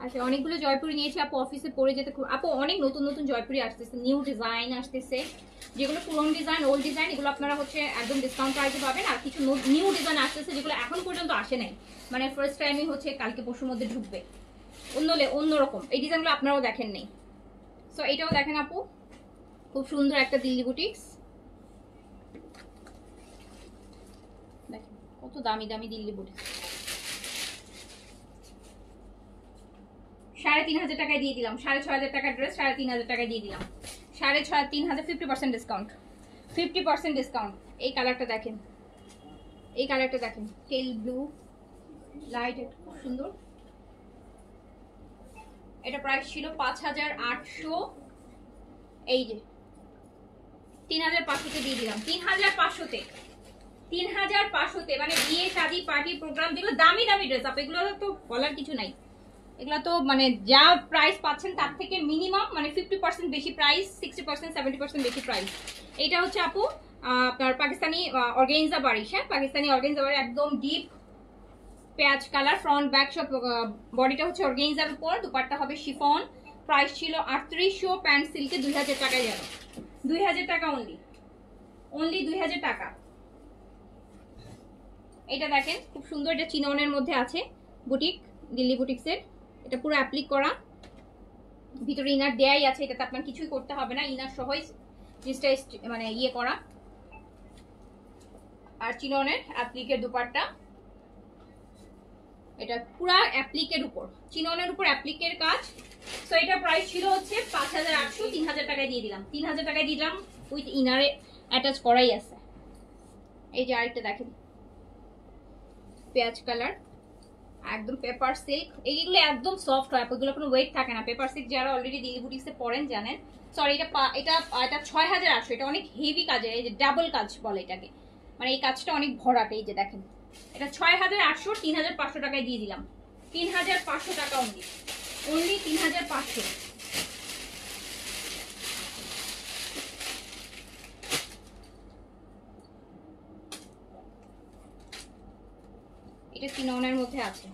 আচ্ছা, অনেকগুলো জয়পুরি নিয়েছি আপু, অফিসে পরে যেতে। আপু অনেক নতুন নতুন জয়পুরি আসতেছে, নিউ ডিজাইন আসতেছে, যেগুলো পুরনো ডিজাইন, ওল্ড ডিজাইন, এগুলো আপনারা হচ্ছে একদম ডিসকাউন্ট প্রাইসে পাবেন। আর কিছু নিউ ডিজাইন আসতেছে যেগুলো এখন পর্যন্ত আসে নাই, মানে ফার্স্ট টাইমই হচ্ছে কালকে পরশুর মধ্যে ঢুকবে, অন্যরকম এই ডিজাইনগুলো আপনারাও দেখেন নেই। সো এইটাও দেখেন আপু, খুব সুন্দর একটা দিল্লি বুটিক্স, দেখেন কত দামি দামি দিল্লি বুটিক্স। 3,500 টাকায় দিয়ে দিলাম, 6,500 টাকার ড্রেস 3,500 টাকায় দিয়ে দিলাম, 3,500, 50% ডিসকাউন্ট, 50% ডিসকাউন্ট। এই কালারটা দেখেন, এই কালারটা দেখেন, টেল ব্লু লাইট, খুব সুন্দর। এটা প্রাইস ছিল 5,800, এই যে 3,500-তে দিয়ে দিলাম, 3,500-তে, 3,500-তে, মানে বিয়ে শাদী পার্টি প্রোগ্রাম যেগুলো দামি দামি ড্রেস আপ, এগুলো তো বলার কিছু নাই। এগুলো তো মানে যা প্রাইস পাচ্ছেন তার থেকে মিনিমাম মানে 50% বেশি প্রাইস, 60%, 70% বেশি প্রাইস। এটা হচ্ছে আপু আপনার পাকিস্তানি অর্গানজা বারিশ, হ্যাঁ পাকিস্তানি অর্গানজা বারিশ, একদম ডিপ পেঁয়াজ কালার, ফ্রন্ট ব্যাক সব, বডিটা হচ্ছে অর্গানজার উপর, দুপাট্টা হবে শিফন। প্রাইস ছিল 3,800, প্যান্ট সিল্কে 2,000 টাকায় যাবে, 2,000 টাকা অনলি, 2,000 টাকা। এটা দেখেন খুব সুন্দর, এটা চিননের মধ্যে আছে, বুটিক, দিল্লি বুটিক্সের। এটা পুরো অ্যাপ্লিক করা, ভিতরে ইনার দেয়াই আছে, এটাতে আপনার কিছুই করতে হবে না, ইনার সহই জিনিসটা মানে ইয়ে করা। আর চিননের অ্যাপ্লিকের দুপাট্টা, এটা পুরো অ্যাপ্লিকের উপর, চিননের উপর অ্যাপ্লিকের কাজ। সো এটা প্রাইস ছিল হচ্ছে 5,800, 3,000 টাকায় দিয়ে দিলাম, 3,000 টাকায় দিলাম, উইথ ইনারে অ্যাটাচ করাই আছে। এই যে আরেকটা দেখেন, পেঁয়াজ কালার, একদম পেপার সিল্ক, এইগুলো একদম সফট হয়, এগুলো কোনো ওয়েট থাকে না। পেপার সিল্ক যারা অলরেডি দিল্লি বুটিক্সে পড়েন জানেন। সরি, এটা 6,800, এটা অনেক হেভি কাজের, এই যে ডাবল কাজ বলে এটাকে, মানে এই কাজটা অনেক ভরাট। এই যে দেখেন, এটা 6,800, 3,500 টাকায় দিয়ে দিলাম, 3,500 টাকা অনলি, 3,500। এটা চিননের মধ্যে আছে,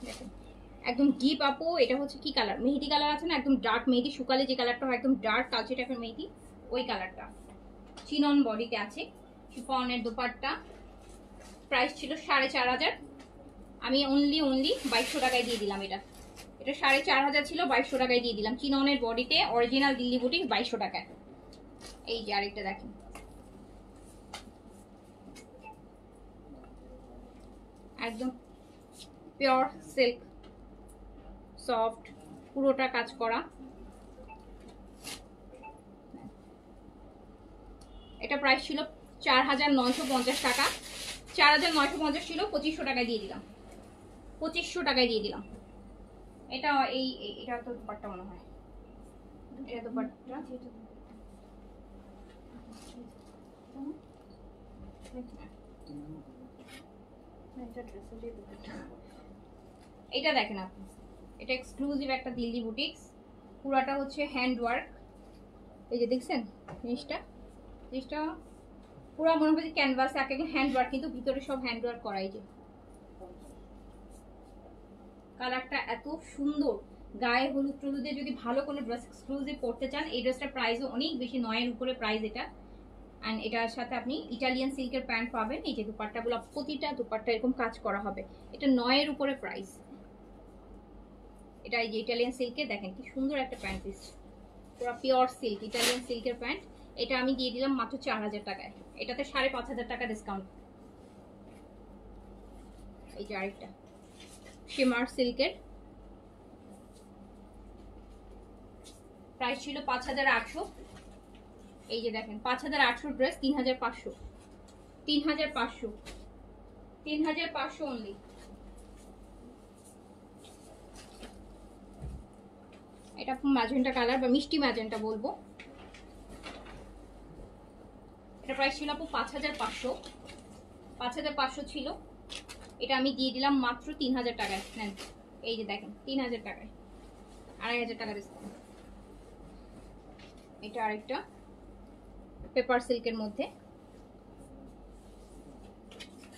দেখেন একদম ডিপ আপু। এটা হচ্ছে কি কালার, মেহেদি কালার আছে না, একদম ডার্ক মেহেদি, শুকালে যে কালারটা হয় একদম ডার্ক কালচে টাইপের মেহেদি, ওই কালারটা। চিনন বডিতে আছে, শিফনের দুপাট্টা। প্রাইস ছিল 4,500, আমি অনলি 2,200 টাকায় দিয়ে দিলাম। এটা 4,500 ছিল, 2,200 টাকায় দিয়ে দিলাম। চিননের বডিতে অরিজিনাল দিল্লি বুটিক, 2,200 টাকায়। এই যে আরেকটা দেখেন, একদম পিওর সিল্ক, সফট, পুরোটা কাজ করা। এটা প্রাইস ছিল 4,950 টাকা, 4,950 ছিল, 2,500 টাকায় দিয়ে দিলাম, 2,500 টাকায় দিয়ে দিলাম। এটা এটা তো দুপাট্টা মনে হয়, এটা দুপাট্টা, এটা দেখেন আপনি, এটা এক্সক্লুসিভ একটা দিল্লি বুটিক্স, পুরাটা হচ্ছে হ্যান্ড ওয়ার্ক। এই যে দেখছেন জিনিসটা পুরো মনে হয় যে ক্যানভাসে আঁকে হ্যান্ড ওয়ার্ক, কিন্তু ভিতরে সব হ্যান্ড ওয়ার্ক করা। এই যে কালারটা এত সুন্দর, গায়ে হলুদ টলুদে যদি ভালো কোনো ড্রেস এক্সক্লুসিভ পড়তে চান, এই ড্রেসটার প্রাইসও অনেক বেশি, 9-এর উপরে প্রাইস এটা। অ্যান্ড এটার সাথে আপনি ইটালিয়ান সিল্কের প্যান্ট পাবেন। এই যে দুপাট্টাগুলো, প্রতিটা দুপাট্টা এরকম কাজ করা হবে, এটা 9-এর উপরে প্রাইস। এটা এই যে ইটালিয়ান সিল্কের, দেখেন কি সুন্দর একটা প্যান্ট পিস, পুরো পিওর সিল্ক, ইটালিয়ান সিল্কের প্যান্ট। এটা আমি দিয়ে দিলাম মাত্র 4,000 টাকায়, এটাতে 5,500 টাকা ডিসকাউন্ট। এই যে আরেকটা শিমার সিল্কের, প্রাইস ছিল 5,800। এই যে দেখেন 5,800 ড্রেস, 3,500, 3,500, 3,500 অনলি। এটা ম্যাজেন্টা কালার বা মিষ্টি ম্যাজেন্টা বলবো। এটা প্রাইস ছিল আপু 5,500, 5,500 ছিল, এটা আমি দিয়ে দিলাম মাত্র 3,000 টাকায়। নেন, এই যে দেখেন 3,000 টাকায়, 2,500 টাকা ডিসকাউন্ট। এটা আরেকটা পেপার সিল্কের মধ্যে,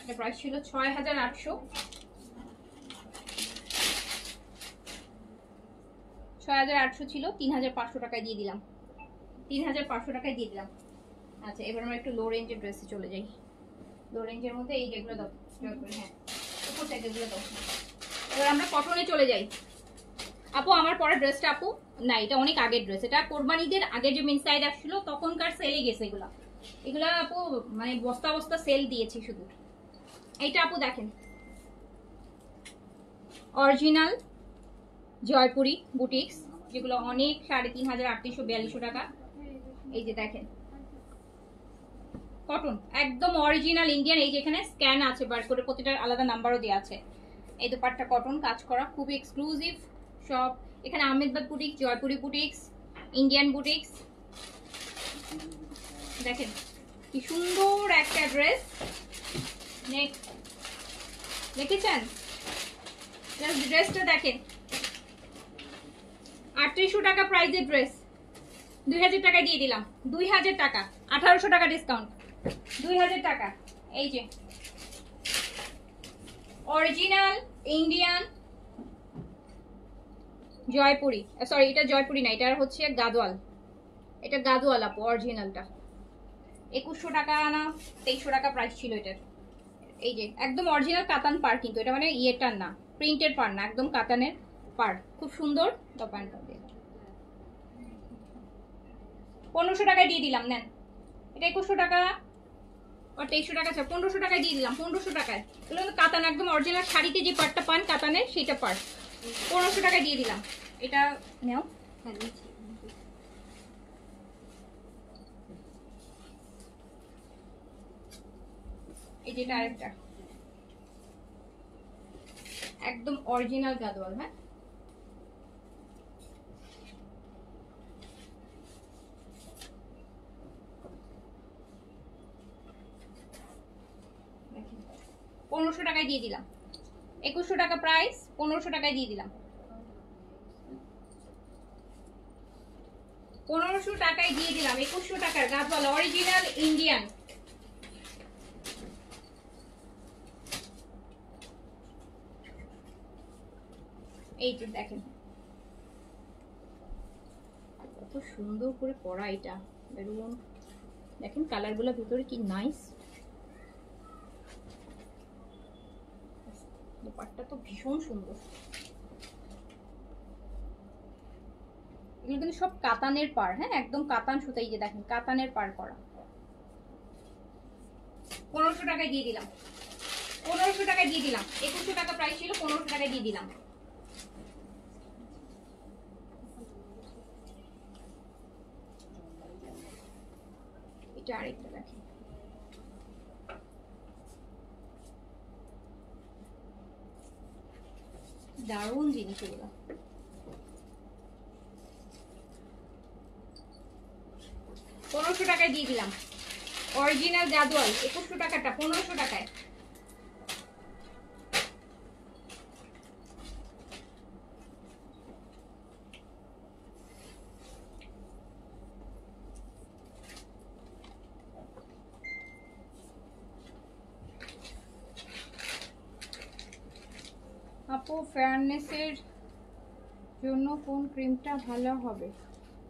এটা প্রাইস ছিল 6,800, 6,800 ছিল, 3,500 টাকায় দিয়ে দিলাম। 3500 টাকায় দিয়ে দিলাম। আচ্ছা এবার আমরা একটু লো রেঞ্জের ড্রেসে চলে যাই। লো রেঞ্জের মধ্যে এই যেগুলো দাও, হ্যাঁ উপর থেকে এগুলো দাও। এবার আমরা কটনে চলে যাই। আপু আমার পরের ড্রেসটা আপু না, এটা অনেক আগের ড্রেস, এটা কোরবানিদের আগে যে মেন সাইড আসছিল তখনকার সেলে গেছে এগুলা। এগুলা আপু মানে বস্তা বস্তা সেল দিয়েছি শুধু। এইটা আপু দেখেন অরিজিনাল জয়পুরি বুটিক্স, যেগুলো অনেক 3500 টাকা। এই যে দেখেন কটন একদম অরিজিনাল ইন্ডিয়ান। এই যে এখানে স্ক্যান আছে বার করে, প্রতিটার আলাদা নাম্বারও দেওয়া আছে। এই দোপাট্টা কটন কাজ করা, খুবই এক্সক্লুসিভ সব। এখানে Ahmedabad boutiques, Jaipuri boutiques, Indian boutiques. দেখেন কি সুন্দর একটা ড্রেস। নেক্সট দেখেছেন ড্রেসটা দেখেন 3800 টাকা প্রাইসের ড্রেস 2000 টাকায় দিয়ে দিলাম। 2000 টাকা, 1800 টাকা ডিসকাউন্ট, 2000 টাকা। এই যে অরিজিনাল ইন্ডিয়ান জয়পুরি, সরি এটা জয়পুরি না, এটা হচ্ছে গাদোয়াল। এটা গাদোয়াল আপু অরিজিনালটা। 2100 টাকা না 2300 টাকা প্রাইস ছিল এটার। এই যে একদম অরিজিনাল কাতান পার, কিন্তু এটা মানে ইয়েটার না, প্রিন্টের পার না, একদম কাতানের পার, খুব সুন্দর। 1500 টাকায় দিয়ে দিলাম, নেন। এটা 2100 টাকা আর 2300 টাকা, 1500 টাকায় দিয়ে দিলাম। 1500 টাকায় এগুলো কাতান একদম অরিজিনাল, শাড়িতে যে পাটটা পান কাতানের সেটা পার, 1500 টাকায় দিয়ে দিলাম। এটা নাও। এই যেটা আরেকটা একদম অরিজিনাল গাদোয়াল। হ্যাঁ দেখেন 1500 টাকায় দিয়ে দিলাম। 2100 টাকা প্রাইস, 1500 টাকায় দিয়ে দিলাম। 1500 টাকায় দিয়ে দিলাম 2100 টাকার গাদওয়ালা অরিজিনাল ইন্ডিয়ান। এই যে দেখেন কত সুন্দর করে পরা এটা, বেরুন দেখেন কালারগুলো ভিতরে কি নাইস। দোপাট্টা তো ভীষণ সুন্দর। এগুলো কিন্তু সব কাতানের পার, হ্যাঁ একদম কাতান সুতাই, যে দেখেন কাতানের পার করা। 1500 টাকায় দিয়ে দিলাম। 1500 টাকায় দিয়ে দিলাম। 2100 টাকা প্রাইস ছিল, 1500 টাকায় দিয়ে দিলাম। এটা আরেকটা দেখেন দারুণ জিনিস এগুলো। 1500 টাকায় দিয়ে দিলাম অরিজিনাল গাদওয়াল। 2100 টাকাটা 1500 টাকায়। আপু ফেয়ারনেসের জন্য কোন ক্রিমটা ভালো হবে?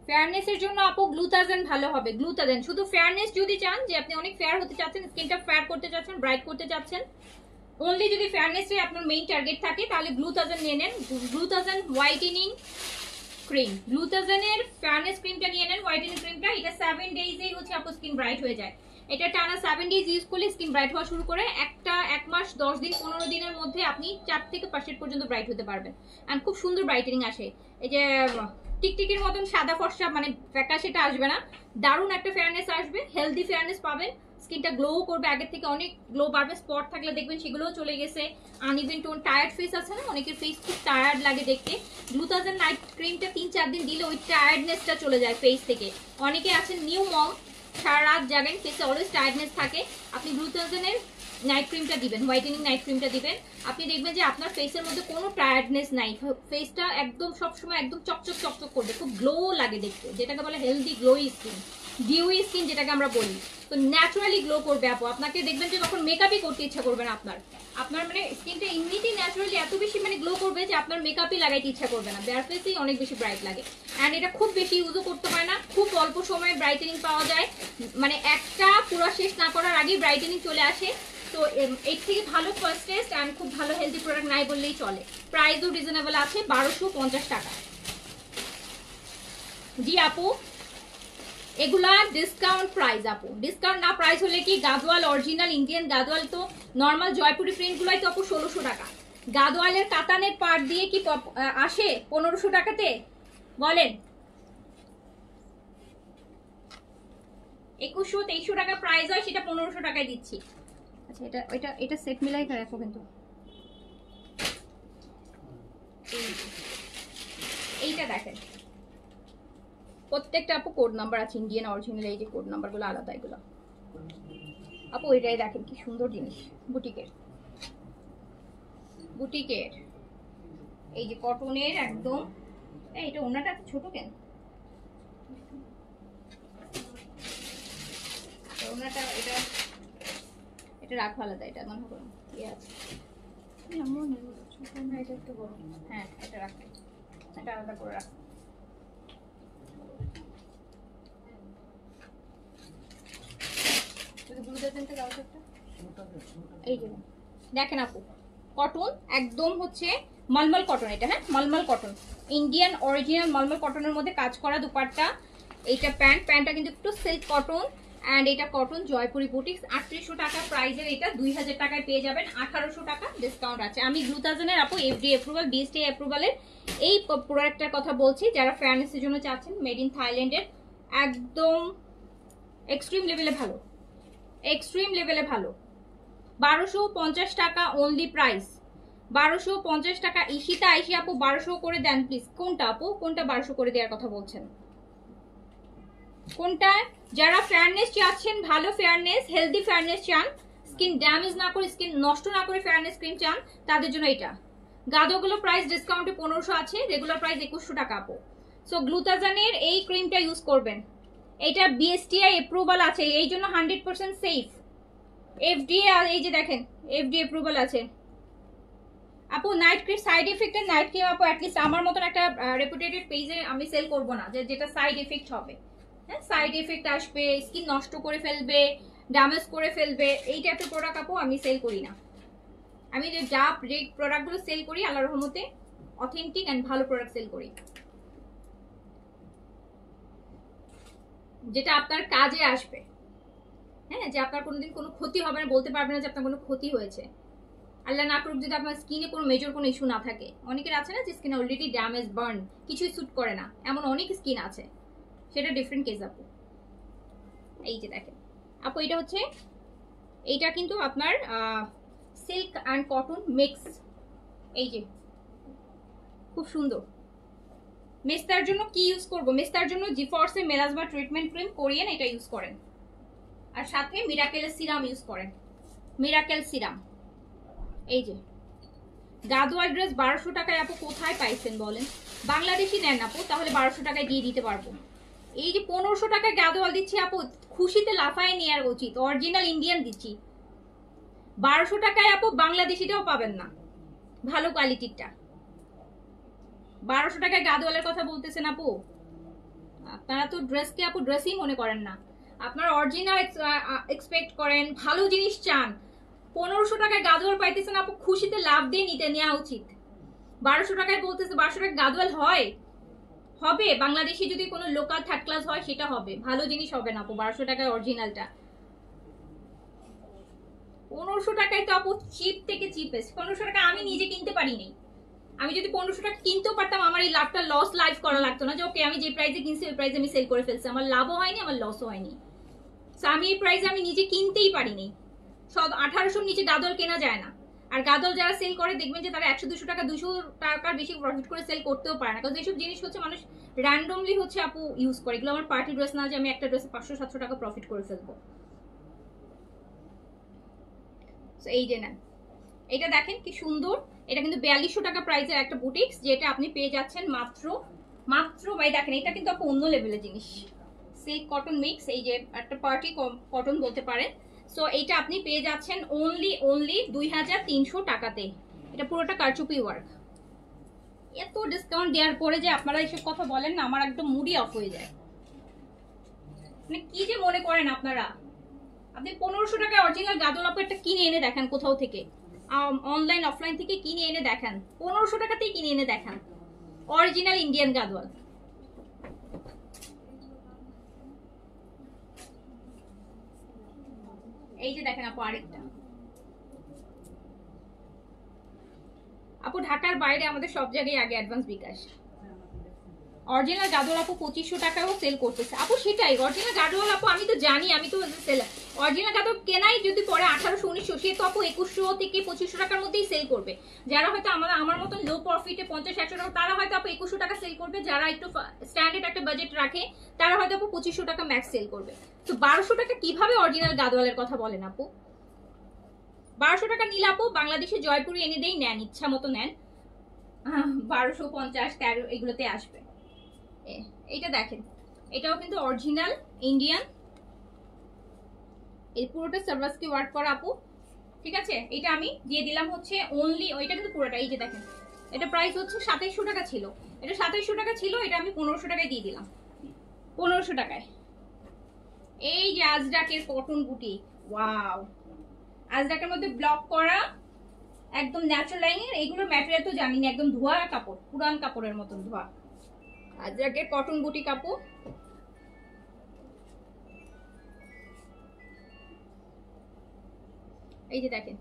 ফেয়ারনেসের জন্য আপু গ্লুটাজেন ভালো হবে। গ্লুটাজেন শুধু ফেয়ারনেস যদি চান, যে আপনি অনেক ফেয়ার হতে চাচ্ছেন, স্কিনটা ফেয়ার করতে চাচ্ছেন, ব্রাইট করতে চাচ্ছেন, অনলি যদি ফেয়ারনেসে আপনার মেইন টার্গেট থাকে, তাহলে গ্লুটাজেন নিয়ে নেন। গ্লুটাজেন হোয়াইটেনিং ক্রিম, গ্লুটাজেনের ফেয়ারনেস ক্রিমটা নিয়ে নেন, হোয়াইটেনিং ক্রিমটা। এটা 7 ডেজেই হচ্ছে আপু স্কিন ব্রাইট হয়ে যায়। এটা টানা 7 ডেজ ইউজ করলে স্কিন ব্রাইট হওয়া শুরু করে। 1 মাস 10 দিন 15 দিনের মধ্যে আপনি 4 থেকে 5% পর্যন্ত ব্রাইট হতে পারবেন, এন্ড খুব সুন্দর ব্রাইটেনিং আসে। এই যে টিকটিকির মতন সাদা ফর্সা মানে ফ্যাকাশেটা আসবে না, দারুণ একটা ফেয়ারনেস আসবে, হেলদি ফেয়ারনেস পাবেন। স্কিনটা গ্লো করবে, আগের থেকে অনেক গ্লো বাড়বে। স্পট থাকলে দেখবেন সেগুলোও চলে গেছে। আনইভেন টোন, টায়ার্ড ফেস আছে না, অনেকের ফেস খুব টায়ার্ড লাগে দেখতে, গ্লুটাজেন নাইট ক্রিমটা 3-4 দিন দিলে ওই টায়ার্ডনেসটা চলে যায় ফেস থেকে। অনেকে আছেন নিউ মম, সারা রাত জাগেন, ফেসে অলওয়েজ টায়ার্ডনেস থাকে, আপনি গ্লুটাজেনের নাইট ক্রিমটা দিবেন, হোয়াইটেনিং নাইট ক্রিমটা দিবেন, আপনি দেখবেন যে আপনার ফেসের মধ্যে কোনো টায়ার্ডনেস নাই, ফেসটা একদম সবসময় একদম চকচক চকচক করবে, খুব গ্লো লাগে দেখতে, যেটাকে বলে healthy glowy skin. Dewy skin যেটাকে আমরা বলি, তো ন্যাচারালি গ্লো করবে আপু। আপনাকে দেখবেন যে তখন মেকআপই করতে ইচ্ছা করবে না আপনার, আপনার মানে স্কিনটা এমনিতেই ন্যাচারালি এত বেশি মানে গ্লো করবে যে আপনার মেকআপই লাগাইতে ইচ্ছা করবে না, বেয়ার ফেসেই অনেক বেশি ব্রাইট লাগে। অ্যান্ড এটা খুব বেশি ইউজও করতে হয় না, খুব অল্প সময়ে ব্রাইটেনিং পাওয়া যায়, মানে একটা পুরো শেষ না করার আগেই ব্রাইটেনিং চলে আসে। তো এর থেকে ভালো ফার্স্টেস্ট অ্যান্ড খুব ভালো হেলদি প্রোডাক্ট নাই বললেই চলে। প্রাইসও রিজনেবল আছে, 1250 টাকা। জি আপু, এগুলা ডিসকাউন্ট প্রাইস আপু, ডিসকাউন্ট না প্রাইস হলে কি গাদওয়াল অরিজিনাল ইন্ডিয়ান গাদওয়াল তো নর্মাল জয়পুরি প্রিন্টগুলাই তো আপু 1600 টাকা, গাদওয়ালের কাতানের পার্ট দিয়ে কি আসে 1500 টাকাতে বলেন? 2100-2300 টাকা প্রাইস হয়, সেটা 1500 টাকায় দিচ্ছি। আচ্ছা এটা এটা এটা সেট মিলাই রাখো কিন্তু। এইটা দেখেন, প্রত্যেকটা আপু কোড নাম্বার আছে, ইন্ডিয়ান অরিজিনাল, এই যে কোড নাম্বারগুলো আলাদা এগুলো আপু। এটাই দেখেন কি সুন্দর জিনিস, বুটিকের বুটিকের এই যে কটনের একদম। এটা ওনাটা ছোট কেন, ওনাটা এটা এটা রাখো আলাদা, এটা মনে করুন ইয়ে আছে, এটা একটু বড়, হ্যাঁ এটা রাখো, এটা আলাদা করে রাখো। এই যে দেখেন আপু, কটন একদম হচ্ছে মলমল কটন, এটা হ্যাঁ মলমল কটন, ইন্ডিয়ান অরিজিনাল মলমল কটনের মধ্যে কাজ করা দুপাট্টা। এইটা প্যান্টটা কিন্তু একটু সিল্ক কটন, অ্যান্ড এটা কটন জয়পুরি বুটিক্স। 3800 টাকা প্রাইজের এটা 2000 টাকায় পেয়ে যাবেন, 1800 টাকা ডিসকাউন্ট আছে। আমি গ্লুটাজনের আপু এফডি অ্যাপ্রুভাল, বিএসটি অ্যাপ্রুভালের এই প্রোডাক্টটার কথা বলছি, যারা ফেয়ারনেসের জন্য চাচ্ছেন, মেড ইন থাইল্যান্ডের, একদম এক্সট্রিম লেভেলে ভালো, এক্সট্রিম লেভেলে ভালো। 1250 টাকা অনলি প্রাইস, 1250 টাকা। ঈশিতা আইসি আপু 1200 করে দেন প্লিজ। কোনটা আপু, কোনটা 1200 করে দেওয়ার কথা বলছেন, কোনটা? যারা ফেয়ারনেস চাচ্ছেন, ভালো ফেয়ারনেস, হেলদি ফেয়ারনেস চান, স্কিন ড্যামেজ না করে, স্কিন নষ্ট না করে ফেয়ারনেস ক্রিম চান, তাদের জন্য এটা। গাদোগুলো প্রাইস ডিসকাউন্টে 1500 আছে, রেগুলার প্রাইস 2100 টাকা আপু। সো গ্লুটাজানের এই ক্রিমটা ইউজ করবেন, এটা বিএসটিআই অ্যাপ্রুভাল আছে, এই জন্য 100% সেফ। এফডিএ, এই যে দেখেন এফডিএ অ্যাপ্রুভাল আছে আপু। নাইট ক্রিম সাইড এফেক্টের নাইট ক্রিম আপু অ্যাটলিস্ট আমার মতন একটা রেপুটেটেড পেজে আমি সেল করব না, যেটা সাইড এফেক্ট হবে, হ্যাঁ সাইড এফেক্ট আসবে, স্কিন নষ্ট করে ফেলবে, ড্যামেজ করে ফেলবে, এই টাইপের প্রোডাক্ট আপু আমি সেল করি না। আমি যে যা প্রোডাক্টগুলো সেল করি আল্লাহর রহমতে অথেন্টিক অ্যান্ড ভালো প্রোডাক্ট সেল করি, যেটা আপনার কাজে আসবে, হ্যাঁ যে আপনার কোনোদিন কোনো ক্ষতি হবে না, বলতে পারবে না যে আপনার কোনো ক্ষতি হয়েছে। আল্লাহ না করুক যদি আপনার স্কিনে কোনো মেজর কোনো ইস্যু না থাকে। অনেকের আছে না যে স্কিন অলরেডি ড্যামেজ, বার্ন, কিছুই স্যুট করে না, এমন অনেক স্কিন আছে, সেটা ডিফারেন্ট কেস আপু। এই যে দেখেন আপু, এটা হচ্ছে, এইটা কিন্তু আপনার সিল্ক অ্যান্ড কটন মিক্স, এই যে খুব সুন্দর। মেস্তার জন্য কি ইউজ করবো, মেস্তার জন্য জিফর্সের মেলাজমা ট্রিটমেন্ট ক্রিম কোরিয়ান, এটা ইউজ করেন, আর সাথে মিরাকেলের সিরাম ইউজ করেন, মিরাকেল সিরাম। এই যে গাদোয়াল ড্রেস 1200 টাকায় আপু কোথায় পাইছেন বলেন? বাংলাদেশি নেন আপু, তাহলে 1200 টাকায় দিয়ে দিতে পারবো। এই যে 1500 টাকায় গাদোয়াল দিচ্ছি আপু, খুশিতে লাফায় নেওয়ার উচিত, অরিজিনাল ইন্ডিয়ান দিচ্ছি। 1200 টাকায় আপু বাংলাদেশিটাও পাবেন না ভালো কোয়ালিটিরটা। 1200 টাকায় গাদোয়ালের কথা বলতেছেন আপু, আপনারা তো ড্রেসকে আপু ড্রেসই মনে করেন না, আপনারা অরিজিনাল এক্সপেক্ট করেন, ভালো জিনিস চান। 1500 টাকায় গাদোয়াল পাইতেছেন আপু, খুশিতে লাভ দিয়ে নিতে নেওয়া উচিত। 1200 টাকায় বলতেছে, 1200 টাকায় গাদোয়াল হয়, হবে বাংলাদেশি যদি কোনো লোকাল থার্ড ক্লাস হয় সেটা হবে, ভালো জিনিস হবে না আপু 1200 টাকায় অরিজিনালটা। 1500 টাকায় তো আপু চিপ থেকে চিপেস্ট। 1500 টাকা আমি নিজে কিনতে পারিনি, আমি যদি 1500 টাকা কিনতেও পারতাম আমার এই লাভটা লস লাইফ করা লাগতো না, যে ওকে আমি যে প্রাইসে কিনছি ওই প্রাইসে আমি সেল করে ফেলছি, আমার লাভও হয়নি আমার লসও হয়নি। সো আমি এই প্রাইসে আমি নিজে কিনতেই পারিনি। 1800 নিচে গাদল কেনা যায় না, আর গাদল যারা সেল করে দেখবেন যে তারা 100-200 টাকা 200 টাকার বেশি প্রফিট করে সেল করতেও পারে না, কারণ এইসব জিনিস হচ্ছে মানুষ র্যান্ডমলি হচ্ছে আপু ইউজ করে। এগুলো আমার পার্টি ড্রেস না যে আমি একটা ড্রেসে 500-700 টাকা প্রফিট করে ফেলবো। এই যে নেন, এটা দেখেন কি সুন্দর, এটা কিন্তু 4200 টাকা প্রাইসের একটা বুটিক্স, যেটা আপনি পেয়ে যাচ্ছেন মাত্র ভাই দেখেন, এটা কিন্তু আপু অন্য লেভেলের জিনিস, সিল্ক কটন মিক্স, এই যে একটা পার্টি কটন বলতে পারেন। সো এইটা আপনি পেয়ে যাচ্ছেন অনলি 2300 টাকাতে। এটা পুরোটা কারচুপি ওয়ার্ক। এত ডিসকাউন্ট দেওয়ার পরে যে আপনারা এইসব কথা বলেন না, আমার একদম মুডই অফ হয়ে যায়। মানে কি যে মনে করেন আপনারা? আপনি 1500 টাকায় অরিজিনাল গাদোল আপু একটা কিনে এনে দেখান কোথাও থেকে, অনলাইন অফলাইন থেকে কিনে এনে দেখান, 1500 টাকাতেই কিনে এনে দেখান অরিজিনাল ইন্ডিয়ান গাদোয়াল। এই যে দেখেন আপু আরেকটা। আপু ঢাকার বাইরে আমাদের সব জায়গায় আগে অ্যাডভান্স বিকাশ। অরিজিনাল গাদোয়াল আপু 2500 টাকায়ও সেল করতেছে আপু। সেটাই অরিজিনাল গাদোয়াল আপু, আমি তো জানি, আমি তো সেলার। অরিজিনাল গাদোয়াল কেনাই যদি পরে 1800 1900, সে তো আপু 2100 থেকে 2500 টাকার মধ্যেই সেল করবে। যারা হয়তো আমার মতন লো প্রফিটে 50-100 টাকা, তারা হয়তো আপু 2100 টাকা সেল করবে। যারা একটু স্ট্যান্ডার্ড একটা বাজেট রাখে তারা হয়তো আপু 2500 টাকা ম্যাক্স সেল করবে। তো 1200 টাকা কিভাবে অরিজিনাল গাদোয়ালের কথা বলেন আপু? 1200 টাকা নিলে আপু বাংলাদেশে জয়পুরে এনে দেই, নেন ইচ্ছা মতো নেন। 1250 13 এগুলোতে আসবে। এইটা দেখেন, এটাও কিন্তু অরিজিনাল ইন্ডিয়ান, এই পুরোটা সার্ভাসকে ওয়ার্ক করা আপু। ঠিক আছে, এটা আমি দিয়ে দিলাম হচ্ছে অনলি, ওইটা কিন্তু পুরোটা। এই যে দেখেন, এটা প্রাইস হচ্ছে 2700 টাকা ছিল, এটা 2700 টাকা ছিল, এটা আমি 1500 টাকায় দিয়ে দিলাম, 1500 টাকায়। এই যে আজরাকের কটন বুটি, ওয়াও, আজরাকের মধ্যে ব্লক করা একদম ন্যাচারাল লাইনের। এগুলোর ম্যাটেরিয়াল তো জানি না, একদম ধোয়া কাপড়, পুরান কাপড়ের মতন ধোয়া। আজরাকের কটন বুটি কাপড়। এই যে দেখেন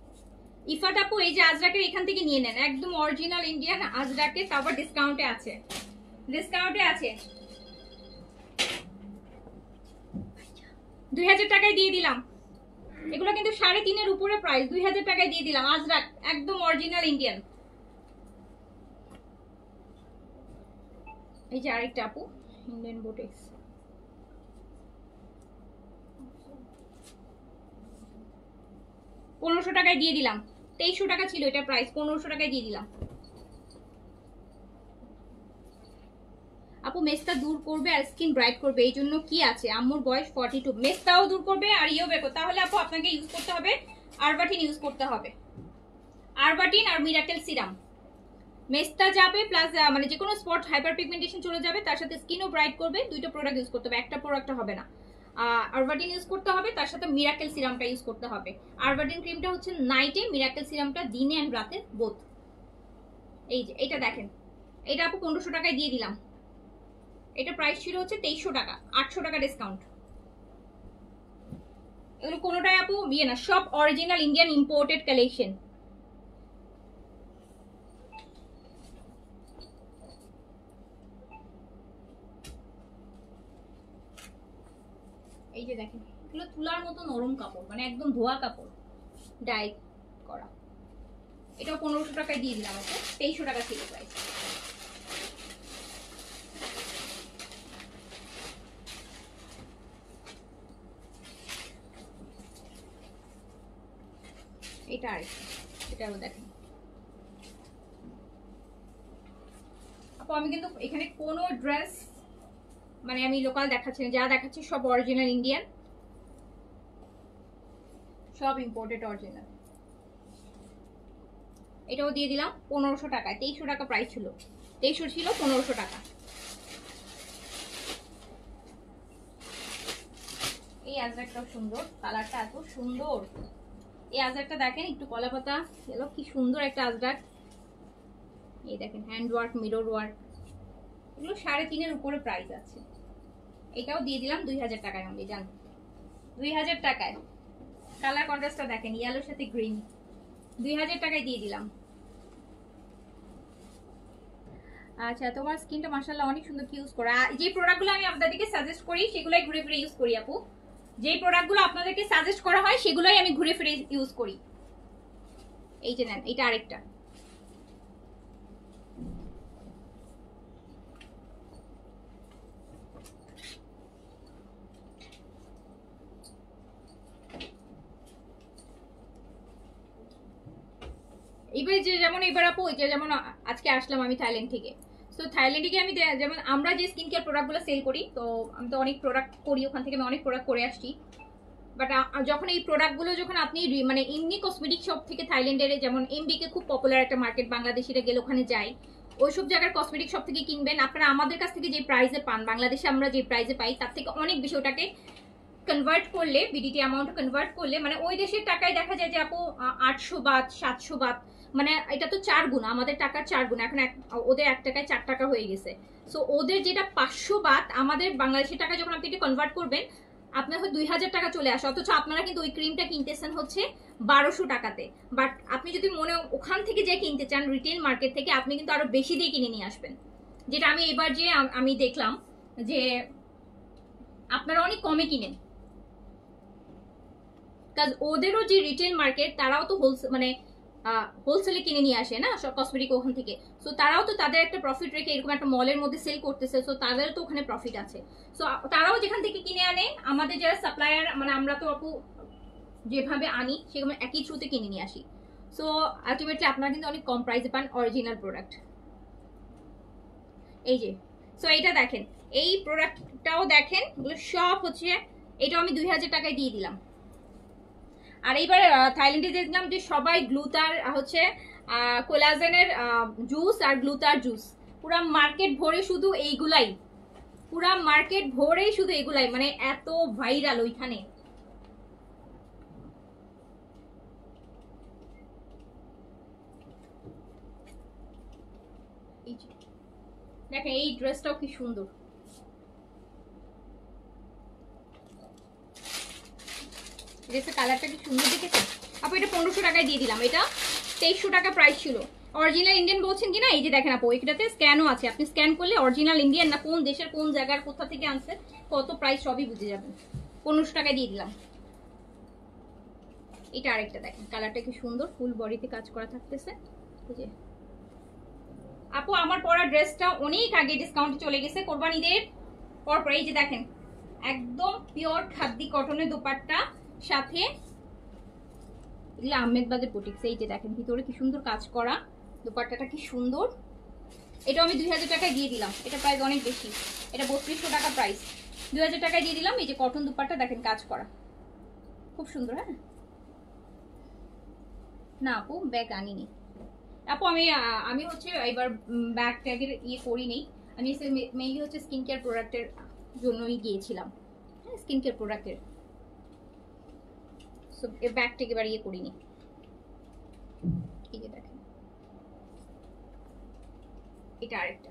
ইফাত আপু, এই যে আজরাকের এখান থেকে নিয়ে নেন, একদম অরিজিনাল ইন্ডিয়ান আজরাকের, তারপর ডিসকাউন্টে আছে, ডিসকাউন্টে আছে। 2000 টাকায় দিয়ে দিলাম। এগুলো কিন্তু 3.5 উপরে প্রাইস, 2000 টাকায় দিয়ে দিলাম আজরাক, একদম অরিজিনাল ইন্ডিয়ান। এই যে আরেকটা আপু, ইন্ডিয়ান বুটিক্স, 1500 টাকায় দিয়ে দিলাম। 2300 টাকা ছিল এটা প্রাইস, 1500 টাকায় দিয়ে দিলাম আপু। মেস্তা দূর করবে আর স্কিন ব্রাইট করবে, এই জন্য কি আছে? আম্মুর বয়স 42, মেস্তাও দূর করবে আর ইও বের করবে। তাহলে আপু আপনাকে ইউজ করতে হবে আরবাটিন, ইউজ করতে হবে আরবাটিন আর মিরাকেল সিরাম। মেস্তা যাবে প্লাস মানে যে কোনো স্পট হাইপার পিগমেন্টেশন চলে যাবে, তার সাথে স্কিনও ব্রাইট করবে। দুইটা প্রোডাক্ট ইউজ করতে হবে, একটা প্রোডাক্ট হবে না। আরবাটিন ইউজ করতে হবে, তার সাথে মিরাকেল সিরামটা ইউজ করতে হবে। আরবাটিন ক্রিমটা হচ্ছে নাইটে, মিরাকেল সিরামটা দিনে এন্ড রাতে বোথ। এই যে এটা দেখেন, এটা আপু 1500 টাকায় দিয়ে দিলাম। এটা প্রাইস ছিল হচ্ছে 2300 টাকা, 800 টাকা ডিসকাউন্ট। এগুলো কোনোটাই আপু ইয়ে না, সব অরিজিনাল ইন্ডিয়ান ইম্পোর্টেড কালেকশন। এই যে দেখেন, এগুলো তুলার মতো নরম কাপড়, মানে একদম ধোয়া কাপড়, ডাই করা। এটাও 1500 টাকায় দিয়ে দিলাম আপু, 2300 টাকা ছিল প্রাইস। এটা আরেকটা, এটাও দেখেন আপু। আমি কিন্তু এখানে কোনো ড্রেস মানে আমি লোকাল দেখাচ্ছি না, যা দেখাচ্ছি সব অরিজিনাল ইন্ডিয়ান, সব ইম্পোর্টেড অরিজিনাল। এটাও দিয়ে দিলাম 1500 টাকায়, 2300 টাকা প্রাইস ছিল, 2300 ছিল, 1500 টাকা। এই আজরাকটাও সুন্দর, কালারটা এত সুন্দর। এই আজরাকটা দেখেন, একটু কলা পাতা এলো, কি সুন্দর একটা আজরাক। এই দেখেন হ্যান্ড ওয়ার্ক, মিরর ওয়ার্ক, এগুলো 3.5 উপরে প্রাইস আছে। এটাও দিয়ে দিলাম 2000 টাকায় অনলি, জান 2000 টাকায়। কালার কন্ট্রাস্টটা দেখেন, ইয়েলোর সাথে গ্রিন, 2000 টাকায় দিয়ে দিলাম। আচ্ছা, তোমার স্কিনটা মাশাআল্লাহ অনেক সুন্দর, কি ইউজ করা? যে প্রোডাক্টগুলো আমি আপনাদেরকে সাজেস্ট করি সেগুলাই ঘুরে ফিরে ইউজ করি আপু। যে প্রোডাক্টগুলো আপনাদেরকে সাজেস্ট করা হয় সেগুলোই আমি ঘুরে ফিরে ইউজ করি। এই যে নেন, এটা আরেকটা। এবার যে যেমন এবার আপু, যে যেমন আজকে আসলাম আমি থাইল্যান্ড থেকে, সো থাইল্যান্ডে গিয়ে আমি যেমন আমরা যে স্কিন কেয়ার প্রোডাক্টগুলো সেল করি, তো আমি তো অনেক প্রোডাক্ট করি, ওখান থেকে আমি অনেক প্রোডাক্ট করে আসছি। বাট যখন এই প্রোডাক্টগুলো যখন আপনি মানে এমনি কসমেটিক শপ থেকে থাইল্যান্ডের, যেমন এমডিকে খুব পপুলার একটা মার্কেট, বাংলাদেশিরা গেলে ওখানে যায়, ওইসব জায়গার কসমেটিক শপ থেকে কিনবেন, আপনারা আমাদের কাছ থেকে যে প্রাইসে পান, বাংলাদেশে আমরা যে প্রাইসে পাই তার থেকে অনেক বেশি। ওটাকে কনভার্ট করলে, বিডিটি অ্যামাউন্ট কনভার্ট করলে, মানে ওই দেশের টাকায় দেখা যায় যে আপু 800 বাত 700 বাত, মানে এটা তো 4 গুণ, আমাদের টাকার 4 গুণ। এখন ওদের 1 টাকায় 4 টাকা হয়ে গেছে। সো ওদের যেটা 500 বাত, আমাদের বাংলাদেশের টাকা যখন আপনি এটা কনভার্ট করবেন, আপনার হয়তো 2000 টাকা চলে আসে, অথচ আপনারা কিন্তু ওই ক্রিমটা কিনতেছেন হচ্ছে 1200 টাকাতে। বাট আপনি যদি মনে ওখান থেকে যে কিনতে চান রিটেল মার্কেট থেকে, আপনি কিন্তু আরো বেশি দিয়ে কিনে নিয়ে আসবেন। যেটা আমি এবার যে আমি দেখলাম যে আপনারা অনেক কমে কিনেন, কারণ ওদেরও যে রিটেল মার্কেট, তারাও তো মানে হোলসেলে কিনে নিয়ে আসে না সব কসমেটিক ওখান থেকে। সো তারাও তো তাদের একটা প্রফিট রেখে এরকম একটা মলের মধ্যে সেল করতেছে, সো তাদেরও তো ওখানে প্রফিট আছে। সো তারাও যেখান থেকে কিনে আনে, আমাদের যারা সাপ্লায়ার, মানে আমরা তো আপু যেভাবে আনি সেরকম একই থ্রুতে কিনে নিয়ে আসি। সো আলটিমেটলি আপনারা কিন্তু অনেক কম প্রাইসে পান অরিজিনাল প্রোডাক্ট। এই যে, সো এইটা দেখেন, এই প্রোডাক্টটাও দেখেন, এগুলো সব হচ্ছে, এটাও আমি 2000 টাকায় দিয়ে দিলাম। আর এইবার থাইল্যান্ডে দেখলাম যে সবাই গ্লুটার হচ্ছে কোলাজেনের জুস আর গ্লুটার জুস, পুরা মার্কেট ভরে শুধু এইগুলাই, পুরা মার্কেট ভরে শুধু এগুলাই, মানে এত ভাইরাল ওইখানে। দেখেন এই ড্রেসটাও কি সুন্দর, ড্রেসের কালারটা কি সুন্দর দেখেছেন আপু। এটা 1500 টাকায় দিয়ে দিলাম, এটা 2300 টাকা প্রাইস ছিল। অরিজিনাল ইন্ডিয়ান বলছেন কিনা, এই যে দেখেন আপু, এটাতে স্ক্যানও আছে, আপনি স্ক্যান করলে অরিজিনাল ইন্ডিয়ান না কোন দেশের কোন জায়গার কোথা থেকে আনছে কত প্রাইস সবই বুঝে যাবেন। 1500 টাকায় দিয়ে দিলাম। এটা আরেকটা দেখেন, কালারটা কি সুন্দর, ফুল বডিতে কাজ করা থাকতেছে। বুঝে আপু আমার পরা ড্রেসটা অনেক আগে ডিসকাউন্টে চলে গেছে কোরবানি ঈদের পরপর। এই যে দেখেন, একদম পিওর খাদ্দি কটনের দোপাট্টা, সাথে এগুলো আহমেদবাদের বুটিক্স। এই যে দেখেন ভিতরে কি সুন্দর কাজ করা, দোপাট্টাটা কি সুন্দর। এটা আমি 2000 টাকায় দিয়ে দিলাম, এটা প্রাইস অনেক বেশি, এটা 3200 টাকা প্রাইস, 2000 টাকায় দিয়ে দিলাম। এই যে কটন দোপাট্টা দেখেন কাজ করা, খুব সুন্দর। হ্যাঁ না আপু ব্যাগ আনিনি আপু, আমি হচ্ছে এবার ব্যাগ ট্যাগের ইয়ে করিনি, আমি মেইনলি হচ্ছে স্কিন কেয়ার প্রোডাক্টের জন্যই গিয়েছিলাম। হ্যাঁ স্কিন কেয়ার প্রোডাক্টের, সো ব্যাগ ট্যাগ এবার ইয়ে করিনি। এই যে দেখেন, এটা আরেকটা,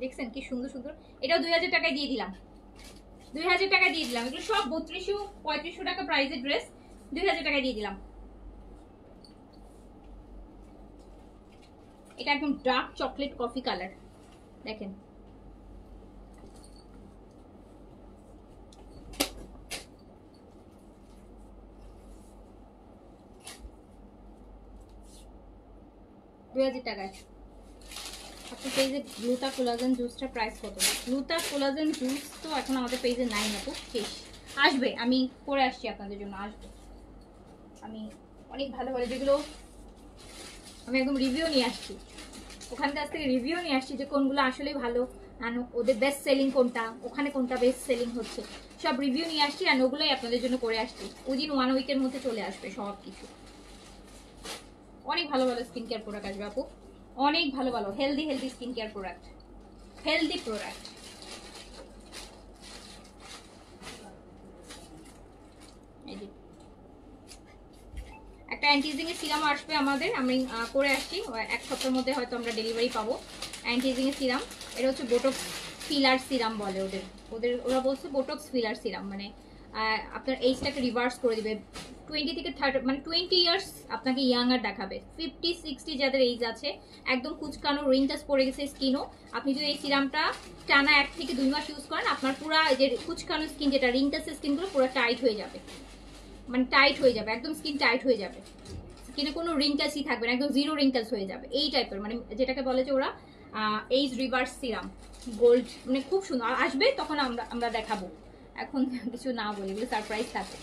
দেখছেন কি সুন্দর সুন্দর। এটাও 2000 টাকায় দিয়ে দিলাম, 2000 টাকায় দিয়ে দিলাম। এগুলো সব 3200-3500 টাকা প্রাইসের ড্রেস, 2000 টাকায় দিয়ে দিলাম। এটা একদম ডার্ক চকলেট কফি কালার, দেখেন টাকায়। আপনার পেজে গ্লুটা কোলাজেন জুসটা প্রাইস কত? গ্লুটা কোলাজেন জুস তো এখন আমাদের পেজে নাই না, তো শেষ, আসবে, আমি করে আসছি আপনাদের জন্য, আসবে। আমি অনেক ভালো ভালো যেগুলো আমি একদম রিভিউ নিয়ে আসছি, ওখান কাছ থেকে রিভিউ নিয়ে আসছি যে কোনগুলো আসলে ভালো, আর ওদের বেস্ট সেলিং কোনটা, ওখানে কোনটা বেস্ট সেলিং হচ্ছে, সব রিভিউ নিয়ে আসছি, আর ওগুলোই আপনাদের জন্য করে আসছি। উইদিন 1 উইকের মধ্যে চলে আসবে সব কিছু। অনেক ভালো ভালো স্কিন কেয়ার প্রোডাক্ট আসবে আপু, অনেক ভালো ভালো healthy skin care product, healthy product. এই যে একটা অ্যান্টিজিং এর সিরাম আসবে আমাদের, আমি করে আসছি, 1 সপ্তাহের মধ্যে হয়তো আমরা ডেলিভারি পাবো। অ্যান্টিজিং এর সিরাম, এটা হচ্ছে বোটক্স ফিলার সিরাম বলে ওরা বলছে বোটক্স ফিলার সিরাম, মানে আপনার এইজটাকে রিভার্স করে দিবে, 20 থেকে 30, মানে 20 ইয়ার্স আপনাকে ইয়াঙ্গার দেখাবে। 50-60 যাদের এইজ আছে, একদম কুচকানো রিঙ্কেলস পড়ে গেছে স্কিনও, আপনি যদি এই সিরামটা টানা 1 থেকে 2 মাস ইউজ করেন, আপনার পুরো যে কুচকানো স্কিন, যেটা রিঙ্কেলস স্কিনগুলো পুরো টাইট হয়ে যাবে, মানে টাইট হয়ে যাবে, একদম স্কিন টাইট হয়ে যাবে, স্কিনে কোনো রিঙ্কেলসই থাকবে না, একদম 0 রিঙ্কেলস হয়ে যাবে, এই টাইপের, মানে যেটাকে বলে যে ওরা এইজ রিভার্স সিরাম গোল্ড, মানে খুব সুন্দর আসবে, তখন আমরা দেখাবো। এখন কিছু না বলি, এগুলো সারপ্রাইজ থাকে।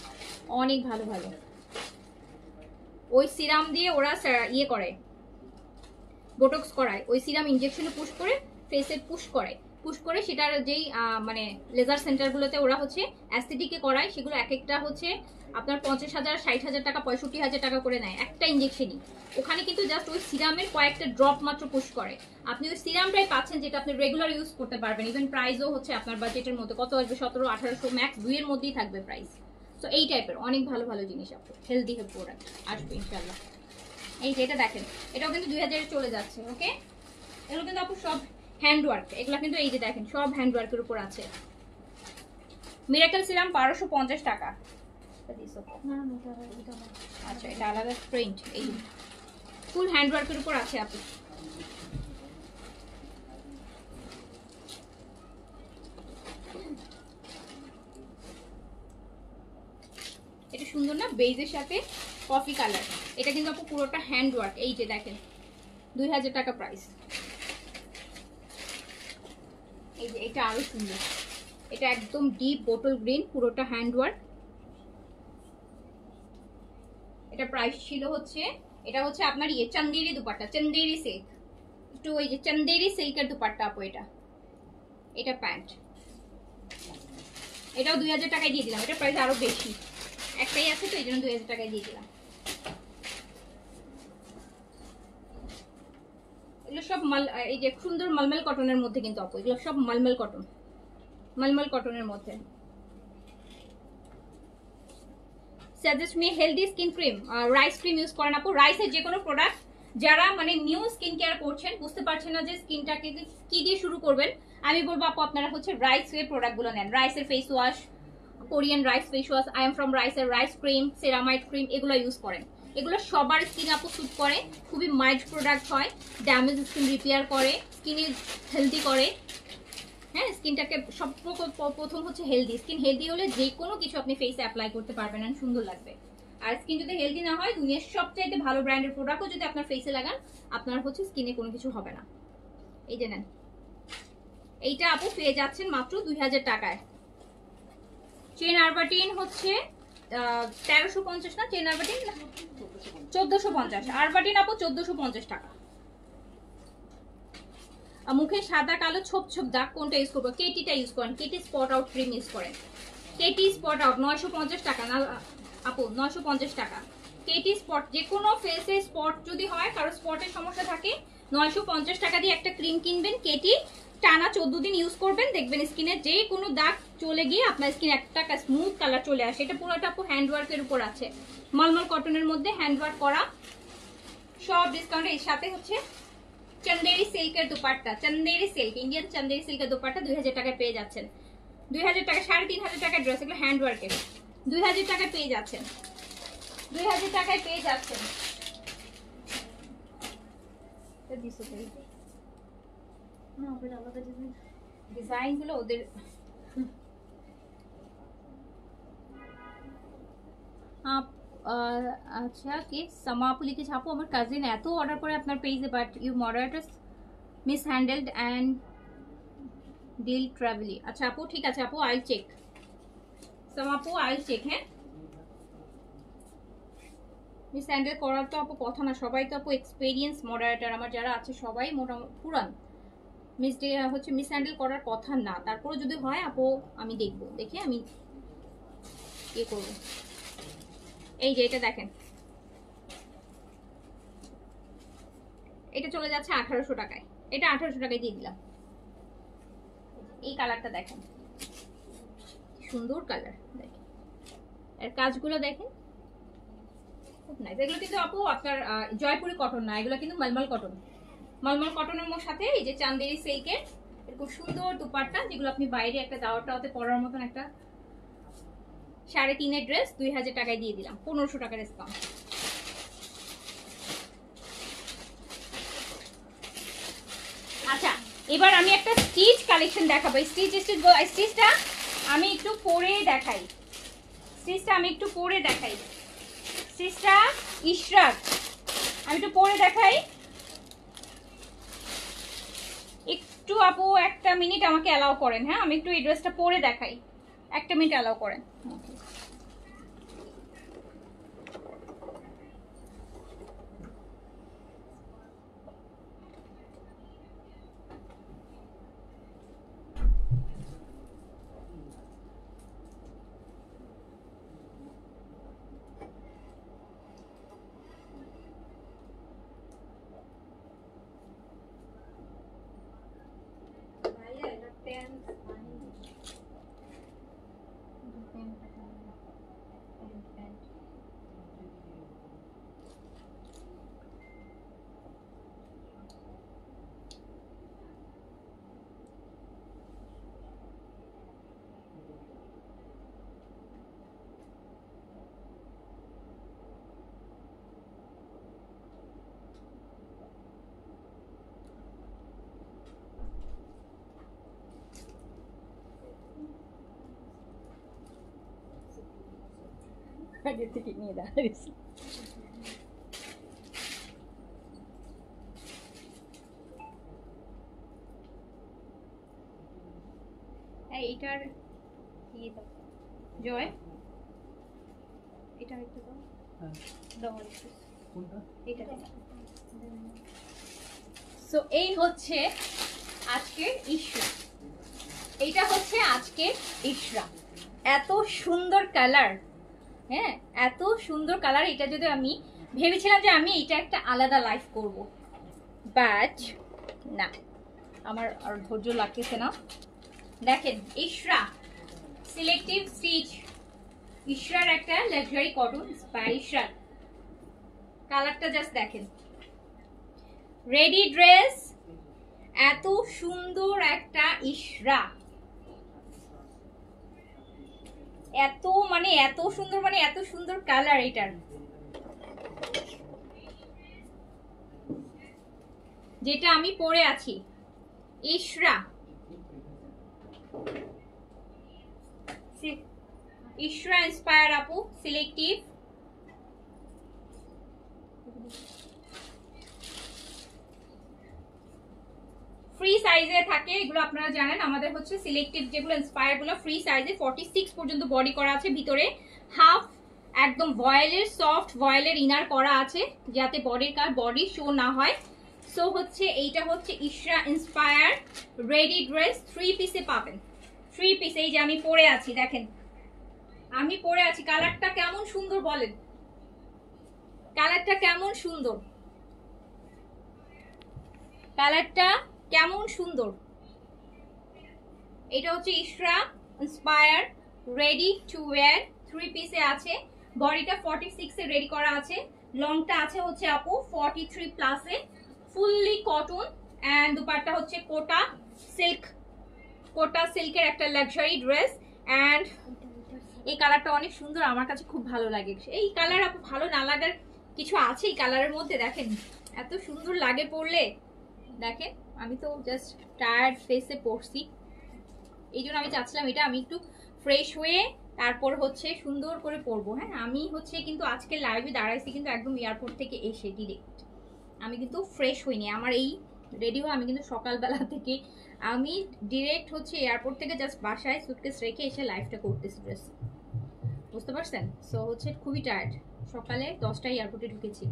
অনেক ভালো ভালো। ওই সিরাম দিয়ে ওরা ইয়ে করে, বোটক্স করায়, ওই সিরাম ইনজেকশনে পুশ করে ফেসে পুশ করে সেটার যেই মানে লেজার সেন্টারগুলোতে ওরা হচ্ছে অ্যাস্থেটিকে করায়, সেগুলো এক একটা হচ্ছে আপনার 50,000, 60,000 টাকা, 65,000 টাকা করে নেয় একটা ইনজেকশনই। ওখানে কিন্তু জাস্ট ওই সিরামের কয়েকটা ড্রপ মাত্র পুশ করে, আপনি ওই সিরামটাই পাচ্ছেন যেটা আপনি রেগুলার ইউজ করতে পারবেন। ইভেন প্রাইসও হচ্ছে আপনার বাজেটের মধ্যে কত আসবে, 1700-1800 ম্যাক্স 2 এর মধ্যেই থাকবে প্রাইস। তো এই টাইপের অনেক ভালো ভালো জিনিস আপনার হেলদি প্রোডাক্ট আসবে ইনশাল্লাহ। এই যে এটা দেখেন, এটাও কিন্তু 2000 চলে যাচ্ছে। ওকে, এগুলো কিন্তু আপু সব হ্যান্ডওয়ার্ক, এগুলো কিন্তু এই যে দেখেন সব হ্যান্ডওয়ার্কের উপর আছে। মিরাকেল সিরাম 1250 টাকা। আচ্ছা, এটা আলাদা প্রিন্ট, এই ফুল হ্যান্ডওয়ার্কের উপর আছে আপু। এটা সুন্দর না, বেজের সাথে কফি কালার। এটা কিন্তু আপু পুরোটা হ্যান্ডওয়ার্ক, এই যে দেখেন 2000 টাকা প্রাইস। এই যে এটা আরো সুন্দর, এটা একদম ডিপ বোটল গ্রিন, পুরোটা হ্যান্ডওয়ার্ক। এটা প্রাইস ছিল হচ্ছে, এটা হচ্ছে আপনার ইয়ে চন্দেরি দুপাট্টা, চন্দেরি সিল্ক, একটু ওই যে চন্দেরি সিল্কের দুপাট্টা আপু। এটা প্যান্ট, এটাও 2000 টাকায় দিয়ে দিলাম। এটা প্রাইস আরো বেশি, একটাই আছে তো এই জন্য 2000 টাকায় দিয়ে দিলাম। এগুলো সব এই যে সুন্দর মলমল কটনের মধ্যে কিন্তু আপু, এগুলো সব মলমল কটন, মলমল কটনের মধ্যে। Suggest me healthy skin cream, rice cream use করেন আপু। রাইসের যে কোনো প্রোডাক্ট, যারা মানে নিউ স্কিন কেয়ার করছেন, বুঝতে পারছেন না যে স্কিনটাকে কি দিয়ে শুরু করবেন, আমি বলবো আপু আপনারা হচ্ছে রাইসের প্রোডাক্টগুলো নেন। রাইসের face wash, Korean rice face wash, I am from রাইসের রাইস ক্রিম, সেরামাইড ক্রিম, এগুলো ইউজ করেন। এগুলো সবার স্কিন আপু স্যুট করে, খুবই মাইল্ড প্রোডাক্ট হয়, ড্যামেজ স্কিন রিপেয়ার করে, স্কিনে হেলদি করে। হ্যাঁ, স্কিনটাকে সব প্রথম হচ্ছে হেলদি স্কিন, হেলদি হলে যে কোনো কিছু আপনি ফেসে অ্যাপ্লাই করতে পারবেন আর সুন্দর লাগবে। আর স্কিন যদি হেলদি না হয়, দুনিয়ার সবচাইতে ভালো ব্র্যান্ডের প্রোডাক্টও যদি আপনার ফেসে লাগান, আপনার হচ্ছে স্কিনে কোনো কিছু হবে না। এই যে নেন, এইটা আপু পেয়ে যাচ্ছেন মাত্র 2000 টাকায়। চেন আরবাটিন হচ্ছে 1350 না, চেন আরবাটিন 1450, আরবাটিন আপু 1450 টাকা। মুখে সাদা কালো ছোপ ছোপ দাগ কোনটা ইউজ করবো? কেটিটা ইউজ করেন, KT spot out cream use করেন। কেটি স্পট আউট 950 টাকা না আপু, 950 টাকা। কেটি স্পট, যে কোনো ফেসে স্পট যদি হয়, কারো স্পটের সমস্যা থাকে, 950 টাকা দিয়ে একটা ক্রিম কিনবেন কেটি, টানা 14 দিন ইউজ করবেন, দেখবেন স্কিনে যে কোনো দাগ চলে গিয়ে আপনার স্কিন একটা স্মুথ কালার চলে আসে। এটা পুরোটা আপু হ্যান্ডওয়ার্কের উপর আছে, মলমল কটনের মধ্যে হ্যান্ডওয়ার্ক করা, সব ডিসকাউন্টের। এর সাথে হচ্ছে চন্দেরি সিল্কের দুপাট্টা, চন্দেরি সিল্ক, ইন্ডিয়ান চন্দেরি সিল্কের দুপাট্টা 2000 টাকায় পেয়ে যাচ্ছেন। 2000 টাকা, 3500 টাকার ড্রেস, এগুলো হ্যান্ডওয়ার্কের, 2000 টাকায় পেয়ে যাচ্ছেন, 2000 টাকায় পেয়ে যাচ্ছেন। ডিজাইন গুলো ওদের আচ্ছা কি সামা আপু লিখেছে, আপু আমার কাজিন এত অর্ডার করে আপনার পেজে, but you moderators mishandled and deal terribly. আচ্ছা আপু ঠিক আছে আপু, আইল চেক, সামা আপু আইল চেক। হ্যাঁ, মিস হ্যান্ডেল করার তো আপু কথা না, সবাই তো আপু এক্সপেরিয়েন্স মডারেটর, আমার যারা আছে সবাই মোটামুটি পুরান। মিস হ্যান্ডেল করার কথা না, তারপরে যদি হয় আপু আমি দেখবো, দেখে আমি ইয়ে করবো। এই যে এটা দেখেন, এটা চলে যাচ্ছে 1800 টাকায়, এটা 1800 টাকায় দিয়ে দিলাম। এই কালারটা দেখেন, সুন্দর কালার, দেখেন এর কাজগুলো দেখেন, খুব নাইস। এগুলো কিন্তু আপু আপনার জয়পুরি কটন না, এগুলো কিন্তু মলমল কটন, মলমল কটনের সাথে এই যে চান্দেরি সিল্কের এরকম সুন্দর দুপাট্টা, যেগুলো আপনি বাইরে একটা দাওয়াটাতে পরার মতন একটা 3.5 ড্রেস 2000 টাকায় দিয়ে দিলাম, 1500 টাকা ডিসকাউন্ট। আচ্ছা, এবার আমি একটা স্টিচ কালেকশন দেখাবো। স্টিচটা আমি একটু পরে দেখাই, স্টিচটা ইশরাক আমি একটু পরে দেখাই। একটু আপু একটা মিনিট আমাকে অ্যালাউ করেন, হ্যাঁ আমি একটু এই ড্রেসটা পরে দেখাই, একটা মিনিট অ্যালাউ করেন। আগে থেকে নিয়ে দাঁড়িয়েছি। এইটার ইয়ে দাও জয়, এটা একটু দাও। দাও কোনটা? এটা। সো এই হচ্ছে আজকের ইশরা, এইটা হচ্ছে আজকের ইশরা। এত সুন্দর কালার, হ্যাঁ এত সুন্দর কালার। এটা যদি আমি ভেবেছিলাম যে আমি এটা একটা আলাদা লাইফ করব, বাট না, আমার আর ধৈর্য লাগতেছে না। দেখেন ইশরা সিলেক্টিভ স্টিচ, ইশরার একটা লাক্সারি কটন ইশরার কালারটা জাস্ট দেখেন। রেডি ড্রেস, এত সুন্দর একটা ইশরা, এত মানে এত সুন্দর, মানে এত সুন্দর কালার এটার। যেটা আমি পরে আছি ইশরা, ইশরা ইন্সপায়ার আপু সিলেক্টিভ। ফ্রি সাইজে থাকে এগুলো, আপনারা জানেন আমাদের হচ্ছে সিলেক্টিভ যেগুলো ইন্সপায়ার গুলো ফ্রি সাইজে 46 পর্যন্ত বডি করা আছে, ভিতরে হাফ একদম ভয়েলের সফট ভয়েলের ইনার করা আছে যাতে বডি শো না হয়। সো হচ্ছে এইটা হচ্ছে ইশরা ইন্সপায়ার রেডি ড্রেস, 3 পিসে পাবেন, 3 পিস। এই যে আমি পরে আছি, দেখেন আমি পরে আছি। কালারটা কেমন সুন্দর বলেন, কালারটা কেমন সুন্দর, কালারটা কেমন সুন্দর। এটা হচ্ছে ইশরা ইন্সপায়ার রেডি টু ওয়্যার, 3 পিসে আছে। বডিটা 46 এ রেডি করা আছে, লংটা আছে হচ্ছে আপু 43 প্লাসে, ফুললি কটন এন্ড দুপাট্টা হচ্ছে কোটা সিল্ক, কোটা সিল্কের একটা লাক্সারি ড্রেস। এন্ড এই কালারটা অনেক সুন্দর, আমার কাছে খুব ভালো লাগে। এই কালার আপু ভালো না লাগার কিছু আছে এই কালারের মধ্যে, দেখেন এত সুন্দর লাগে পরলে। দেখেন আমি তো জাস্ট টায়ার্ড ফেসে পরছি, এই জন্য আমি চাচ্ছিলাম এটা আমি একটু ফ্রেশ হয়ে তারপর হচ্ছে সুন্দর করে পরবো। হ্যাঁ আমি হচ্ছে কিন্তু আজকে লাইভে দাঁড়াইছি কিন্তু একদম এয়ারপোর্ট থেকে এসে ডিরেক্ট, আমি কিন্তু ফ্রেশ হইনি। আমার এই রেডি হয়ে আমি কিন্তু সকালবেলা থেকে আমি ডিরেক্ট হচ্ছে এয়ারপোর্ট থেকে জাস্ট বাসায় সুটকেস রেখে এসে লাইভটা করতেছি, ড্রেস বুঝতে পারছেন। সো হচ্ছে খুবই টায়ার্ড, সকালে 10টায় এয়ারপোর্টে ঢুকেছি,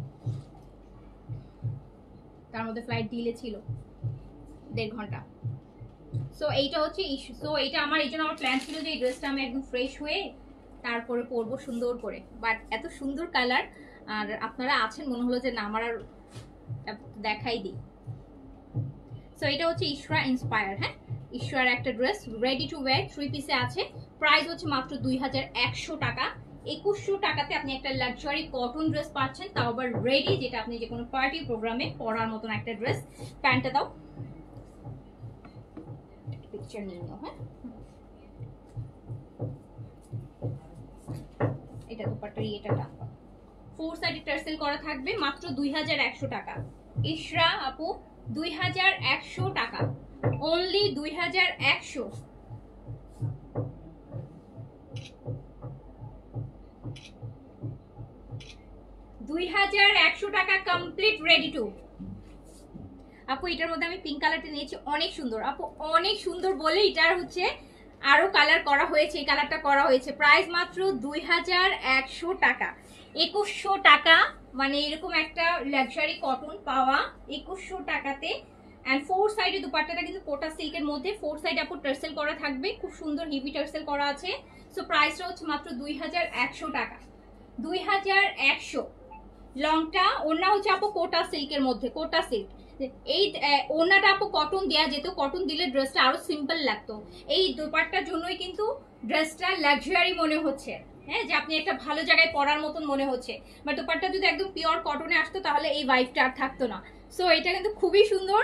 তার মধ্যে ফ্লাইট ডিলে ছিল 1.5 ঘন্টা। সো এইটা হচ্ছে ইস্যু। সো এইটা আমার এই জন্য আমার প্ল্যান ছিল যে এই ড্রেসটা আমি একদম ফ্রেশ হয়ে তারপরে পরবো সুন্দর করে, বাট এত সুন্দর কালার আর আপনারা আছেন মনে হলো যে না আমার আর দেখাই দিই। সো এটা হচ্ছে ইশরা ইন্সপায়ার, হ্যাঁ ইশরার একটা ড্রেস রেডি টু ওয়্যার, 3 পিসে আছে। প্রাইস হচ্ছে মাত্র 2100 টাকা। 2100 টাকাতে আপনি একটা লাক্সারি কটন ড্রেস পাচ্ছেন, তাও আবার রেডি, যেটা আপনি যে কোনো পার্টি প্রোগ্রামে পরার মতন একটা ড্রেস। প্যান্টটা দাও, পিকচার নিয়ে নাও। হ্যাঁ এটা দুপাট্টার এটা 4 সাইডে টার্সেল করা থাকবে, মাত্র 2100 টাকা। ইশরা আপু 2100 টাকা, অনলি 2100। টাকা কমপ্লিট রেডি টু। আপু এটার মধ্যে আমি পিঙ্ক কালারটা নিয়েছি, অনেক সুন্দর আপু, অনেক সুন্দর বলে এটার হচ্ছে আরো কালার করা হয়েছে, এই কালারটা করা হয়েছে। প্রাইস মাত্র 2100 টাকা। 2100 টাকা মানে এরকম একটা লাক্সারি কটন পাওয়া 2100 টাকাতে। এন্ড ফোর সাইডে দুপাট্টাটা কিন্তু কোটা সিল্কের মধ্যে, ফোর সাইডে আপু টার্সেল করা থাকবে, খুব সুন্দর হেভি টার্সেল করা আছে। সো প্রাইসটা হচ্ছে মাত্র 2100 টাকা। 2100। লংটা ওড়না হচ্ছে আপু কোটা সিল্কের মধ্যে, কোটা সিল্ক। এই ওড়নাটা আপু কটন দেয়া যেত, কটন দিলে ড্রেসটা আরো সিম্পল লাগতো। এই দুপাট্টার জন্যই কিন্তু ড্রেসটা লাক্সারি মনে হচ্ছে, হ্যাঁ, যে আপনি একটা ভালো জায়গায় পরার মতন মনে হচ্ছে। বাট দুপাট্টা যদি একদম পিওর কটনে আসতো তাহলে এই ভাইবটা আর থাকতো না। সো এটা কিন্তু খুবই সুন্দর,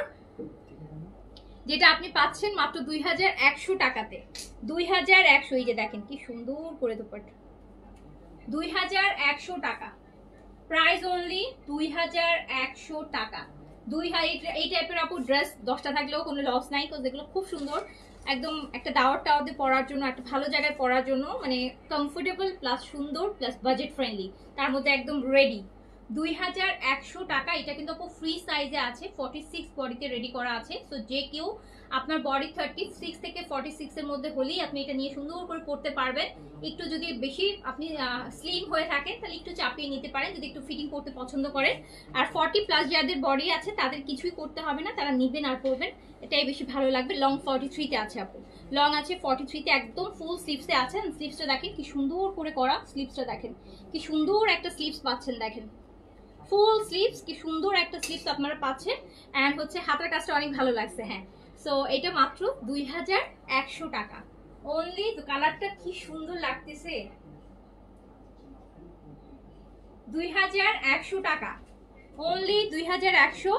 যেটা আপনি পাচ্ছেন মাত্র 2100 টাকাতে। 2100। এই যে দেখেন কি সুন্দর করে দুপাট্টা, 2100 টাকা। প্রাইস অনলি 2100 টাকা। এই টাইপের আপু ড্রেস 10টা থাকলেও কোনো লস নাই, কারণ এগুলো খুব সুন্দর, একদম একটা দাওয়াত টাওয়াতে পরার জন্য, একটা ভালো জায়গায় পরার জন্য, মানে কমফোর্টেবল প্লাস সুন্দর প্লাস বাজেট ফ্রেন্ডলি, তার মধ্যে একদম রেডি। 2100 টাকা। এটা কিন্তু আপু ফ্রি সাইজে আছে, 46 বডিতে রেডি করা আছে। সো যে কেউ আপনার বডি 36 থেকে 46 এর মধ্যে হলেই আপনি এটা নিয়ে সুন্দর করে পড়তে পারবেন। একটু যদি বেশি আপনি স্লিম হয়ে থাকেন তাহলে একটু চাপিয়ে নিতে পারেন, যদি একটু ফিটিং করতে পছন্দ করেন। আর 40 প্লাস যাদের বডি আছে তাদের কিছুই করতে হবে না, তারা নিবেন আর পরবেন, এটাই বেশি ভালো লাগবে। লং 43 তে আছে আপু, লং আছে 43 তে, একদম ফুল স্লিভসে আছে। স্লিভসটা দেখেন কি সুন্দর করে করা, স্লিভসটা দেখেন কি সুন্দর একটা স্লিভস পাচ্ছেন, দেখেন ফুল স্লিভস, কি সুন্দর একটা স্লিভস আপনারা পাচ্ছেন। এন্ড হচ্ছে হাতের কাজটা অনেক ভালো লাগছে। হ্যাঁ, সো এটা মাত্র 2100 টাকা অনলি। কালারটা কি সুন্দর লাগতেছে, 2100 টাকা অনলি, 2100।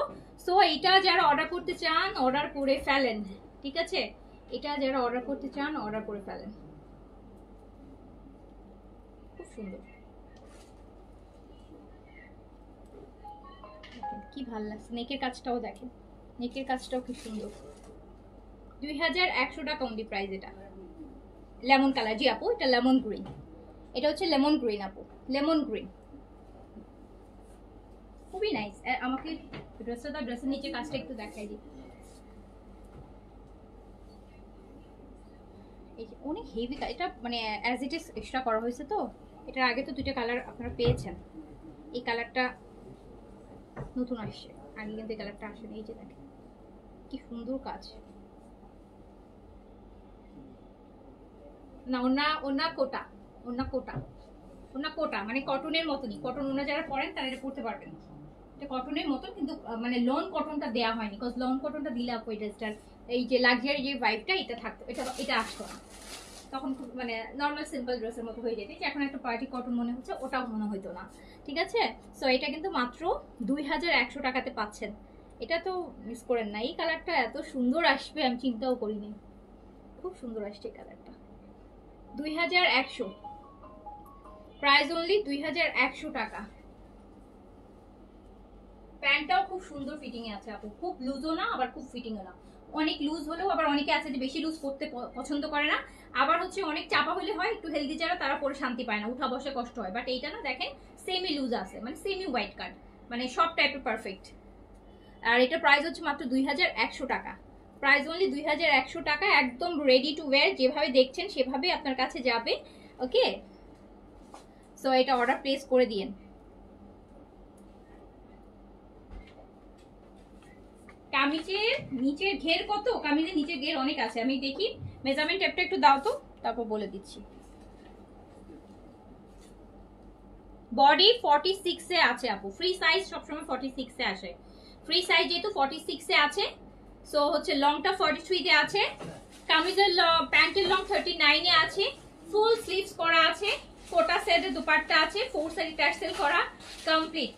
সো এটা যারা অর্ডার করতে চান অর্ডার করে ফেলেন, ঠিক আছে? এটা যারা অর্ডার করতে চান অর্ডার করে ফেলেন, খুব সুন্দর, কি ভালো লাগছে। নেকের কাজটাও দেখেন, নেকের কাজটাও খুব সুন্দর। 2100 টাকা অনলি প্রাইস। এটা লেমন কালার, জি আপু এটা লেমন গ্রিন, এটা হচ্ছে লেমন গ্রিন আপু, লেমন গ্রিন, খুবই নাইস। আমাকে ড্রেসটা, ড্রেসের নিচে কাজটা একটু দেখাই দিই। এই যে অনেক হেভি, এটা মানে অ্যাজ ইট ইজ এক্সট্রা করা হয়েছে। তো এটার আগে তো দুইটা কালার আপনারা পেয়েছেন, এই কালারটা নতুন আসছে, আগে কিন্তু এই কালারটা আসেনি। এই যে দেখেন কি সুন্দর কাজ না, ওনা কোটা, ওনা কোটা, ওনা কোটা মানে কটনের মতনই, কটন ওনা যারা পরেন তারা এটা পড়তে পারবেন। এটা কটনের মতন, কিন্তু মানে লন কটনটা দেওয়া হয়নি, বিকজ লন কটনটা দিলে আপু এই ড্রেসটার এই যে লাক্সারি যে ভাইবটা এটা থাকতো, এটা আসতো না, তখন খুব মানে নর্মাল সিম্পল ড্রেসের মতো হয়ে যেত। যে এখন একটা পার্টি কটন মনে হচ্ছে, ওটাও মনে হইতো না, ঠিক আছে? সো এটা কিন্তু মাত্র 2100 টাকাতে পাচ্ছেন। এটা তো মিস করেন না, এই কালারটা এত সুন্দর আসবে আমি চিন্তাও করিনি, খুব সুন্দর আসছে এই কালারটা। 2100 প্রাইস অনলি, 2100 টাকা। প্যান্টটাও খুব সুন্দর ফিটিং এ আছে আপু, খুব লুজও না আবার খুব ফিটিংও না। অনেক লুজ হলেও আবার অনেকে আছে যে বেশি লুজ করতে পছন্দ করে না, আবার হচ্ছে অনেক চাপা হলে হয় একটু হেলদি যারা, তারা পরে শান্তি পায় না, উঠা বসে কষ্ট হয়। বাট এইটা না, দেখেন সেমি লুজ আছে, মানে সেমি হোয়াইট কাট, মানে সব টাইপের পারফেক্ট। আর এটা প্রাইস হচ্ছে মাত্র 2100 টাকা। প্রাইস অনলি 2100 টাকা, একদম রেডি টু ওয়্যার, যেভাবে দেখছেন সেভাবে আপনার কাছে যাবে। ওকে, সো এটা অর্ডার প্লেস করে দিয়েন। কামিজের নিচের ঘের কত? কামিজের নিচের ঘের অনেক আছে, আমি দেখি মেজারমেন্ট টেপটা একটু দাও তো, তারপর বলে দিচ্ছি। বডি 46 এ আছে আপু, ফ্রি সাইজ সবসময় 46 এ আসে, ফ্রি সাইজ যেহেতু 46 এ আছে। সো হচ্ছে লংটা 43 তে আছে, কামিজের প্যান্টের লং 39 এ আছে, ফুল স্লিভস করা আছে, কোটা সেটের দুপাট্টা আছে, ফোর সাইড টার্সেল করা কমপ্লিট।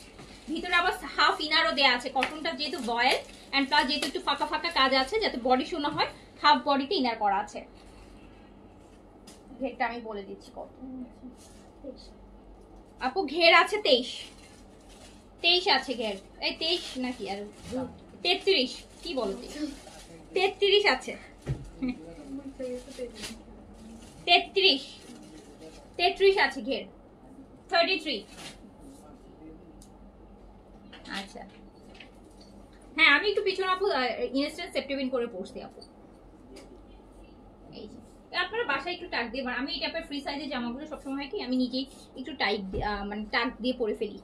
ভিতরে আবার হাফ ইনারও দেয়া আছে, কটনটা যেহেতু বয়েল এন্ড প্লাস যেহেতু একটু ফাঁকা ফাঁকা কাজ আছে যাতে বডি শোনা হয়, হাফ বডিতে ইনার করা আছে। ঘেরটা আমি বলে দিচ্ছি কত আপু, ঘের আছে 23 আছে ঘের, এই 23 নাকি আর 33, কি বলো 33 আছে, 33 আছে ঘের, 33। আচ্ছা হ্যাঁ, আমি একটু পিছনে আপু ইনস্ট্যান্ট সেপ্টেবিন করে পড়ছি আপু। এই আপনারা বাসায় একটু টাক দিয়ে, আমি এই টাইপের ফ্রি সাইজের জামাগুলো সবসময় হয় কি আমি নিজেই একটু টাইট মানে টাক দিয়ে পরে ফেলি,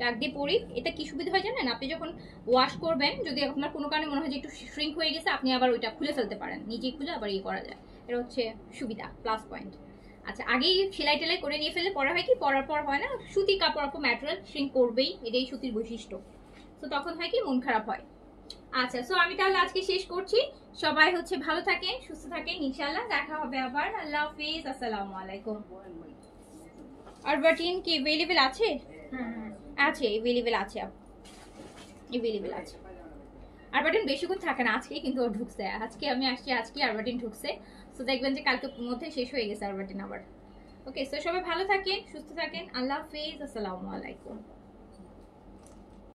টাক দিয়ে পরি। এটা কি সুবিধা হয় জানেন, আপনি যখন ওয়াশ করবেন যদি আপনার কোনো কারণে মনে হয় যে একটু শ্রিঙ্ক হয়ে গেছে, আপনি আবার ওইটা খুলে ফেলতে পারেন, নিজেই খুলে আবার ইয়ে করা যায়। এটা হচ্ছে সুবিধা, প্লাস পয়েন্ট। আচ্ছা, আগেই সেলাই টেলাই করে নিয়ে ফেলে পরা হয় কি, পরার পর হয় না, সুতির কাপড় আপু ম্যাটেরিয়াল শ্রিঙ্ক করবেই, এটাই সুতির বৈশিষ্ট্য। তো তখন হয় কি মন খারাপ হয়। আচ্ছা, সো আমি তাহলে আজকে শেষ করছি। সবাই হচ্ছে ভালো থাকেন, সুস্থ থাকেন, ইনশাআল্লাহ দেখা হবে আবার। আল্লাহ হাফিজ, আসসালামু আলাইকুম। আরবাটিন কি अवेलेबल আছে? আছে, अवेलेबल আছে, अवेलेबल আছে। আরবাটিন বেশিক্ষণ থাকে না, আজকে কিন্তু ও ঢুকছে, আজকে আমি আসছি, আজকে আরবাটিন ঢুকছে। সো দেখবেন যে কালকের মধ্যে শেষ হয়ে গেছে আরবাটিন আবার। ওকে, সো সবাই ভালো থাকেন, সুস্থ থাকেন, আল্লাহ হাফিজ, আসসালামু আলাইকুম।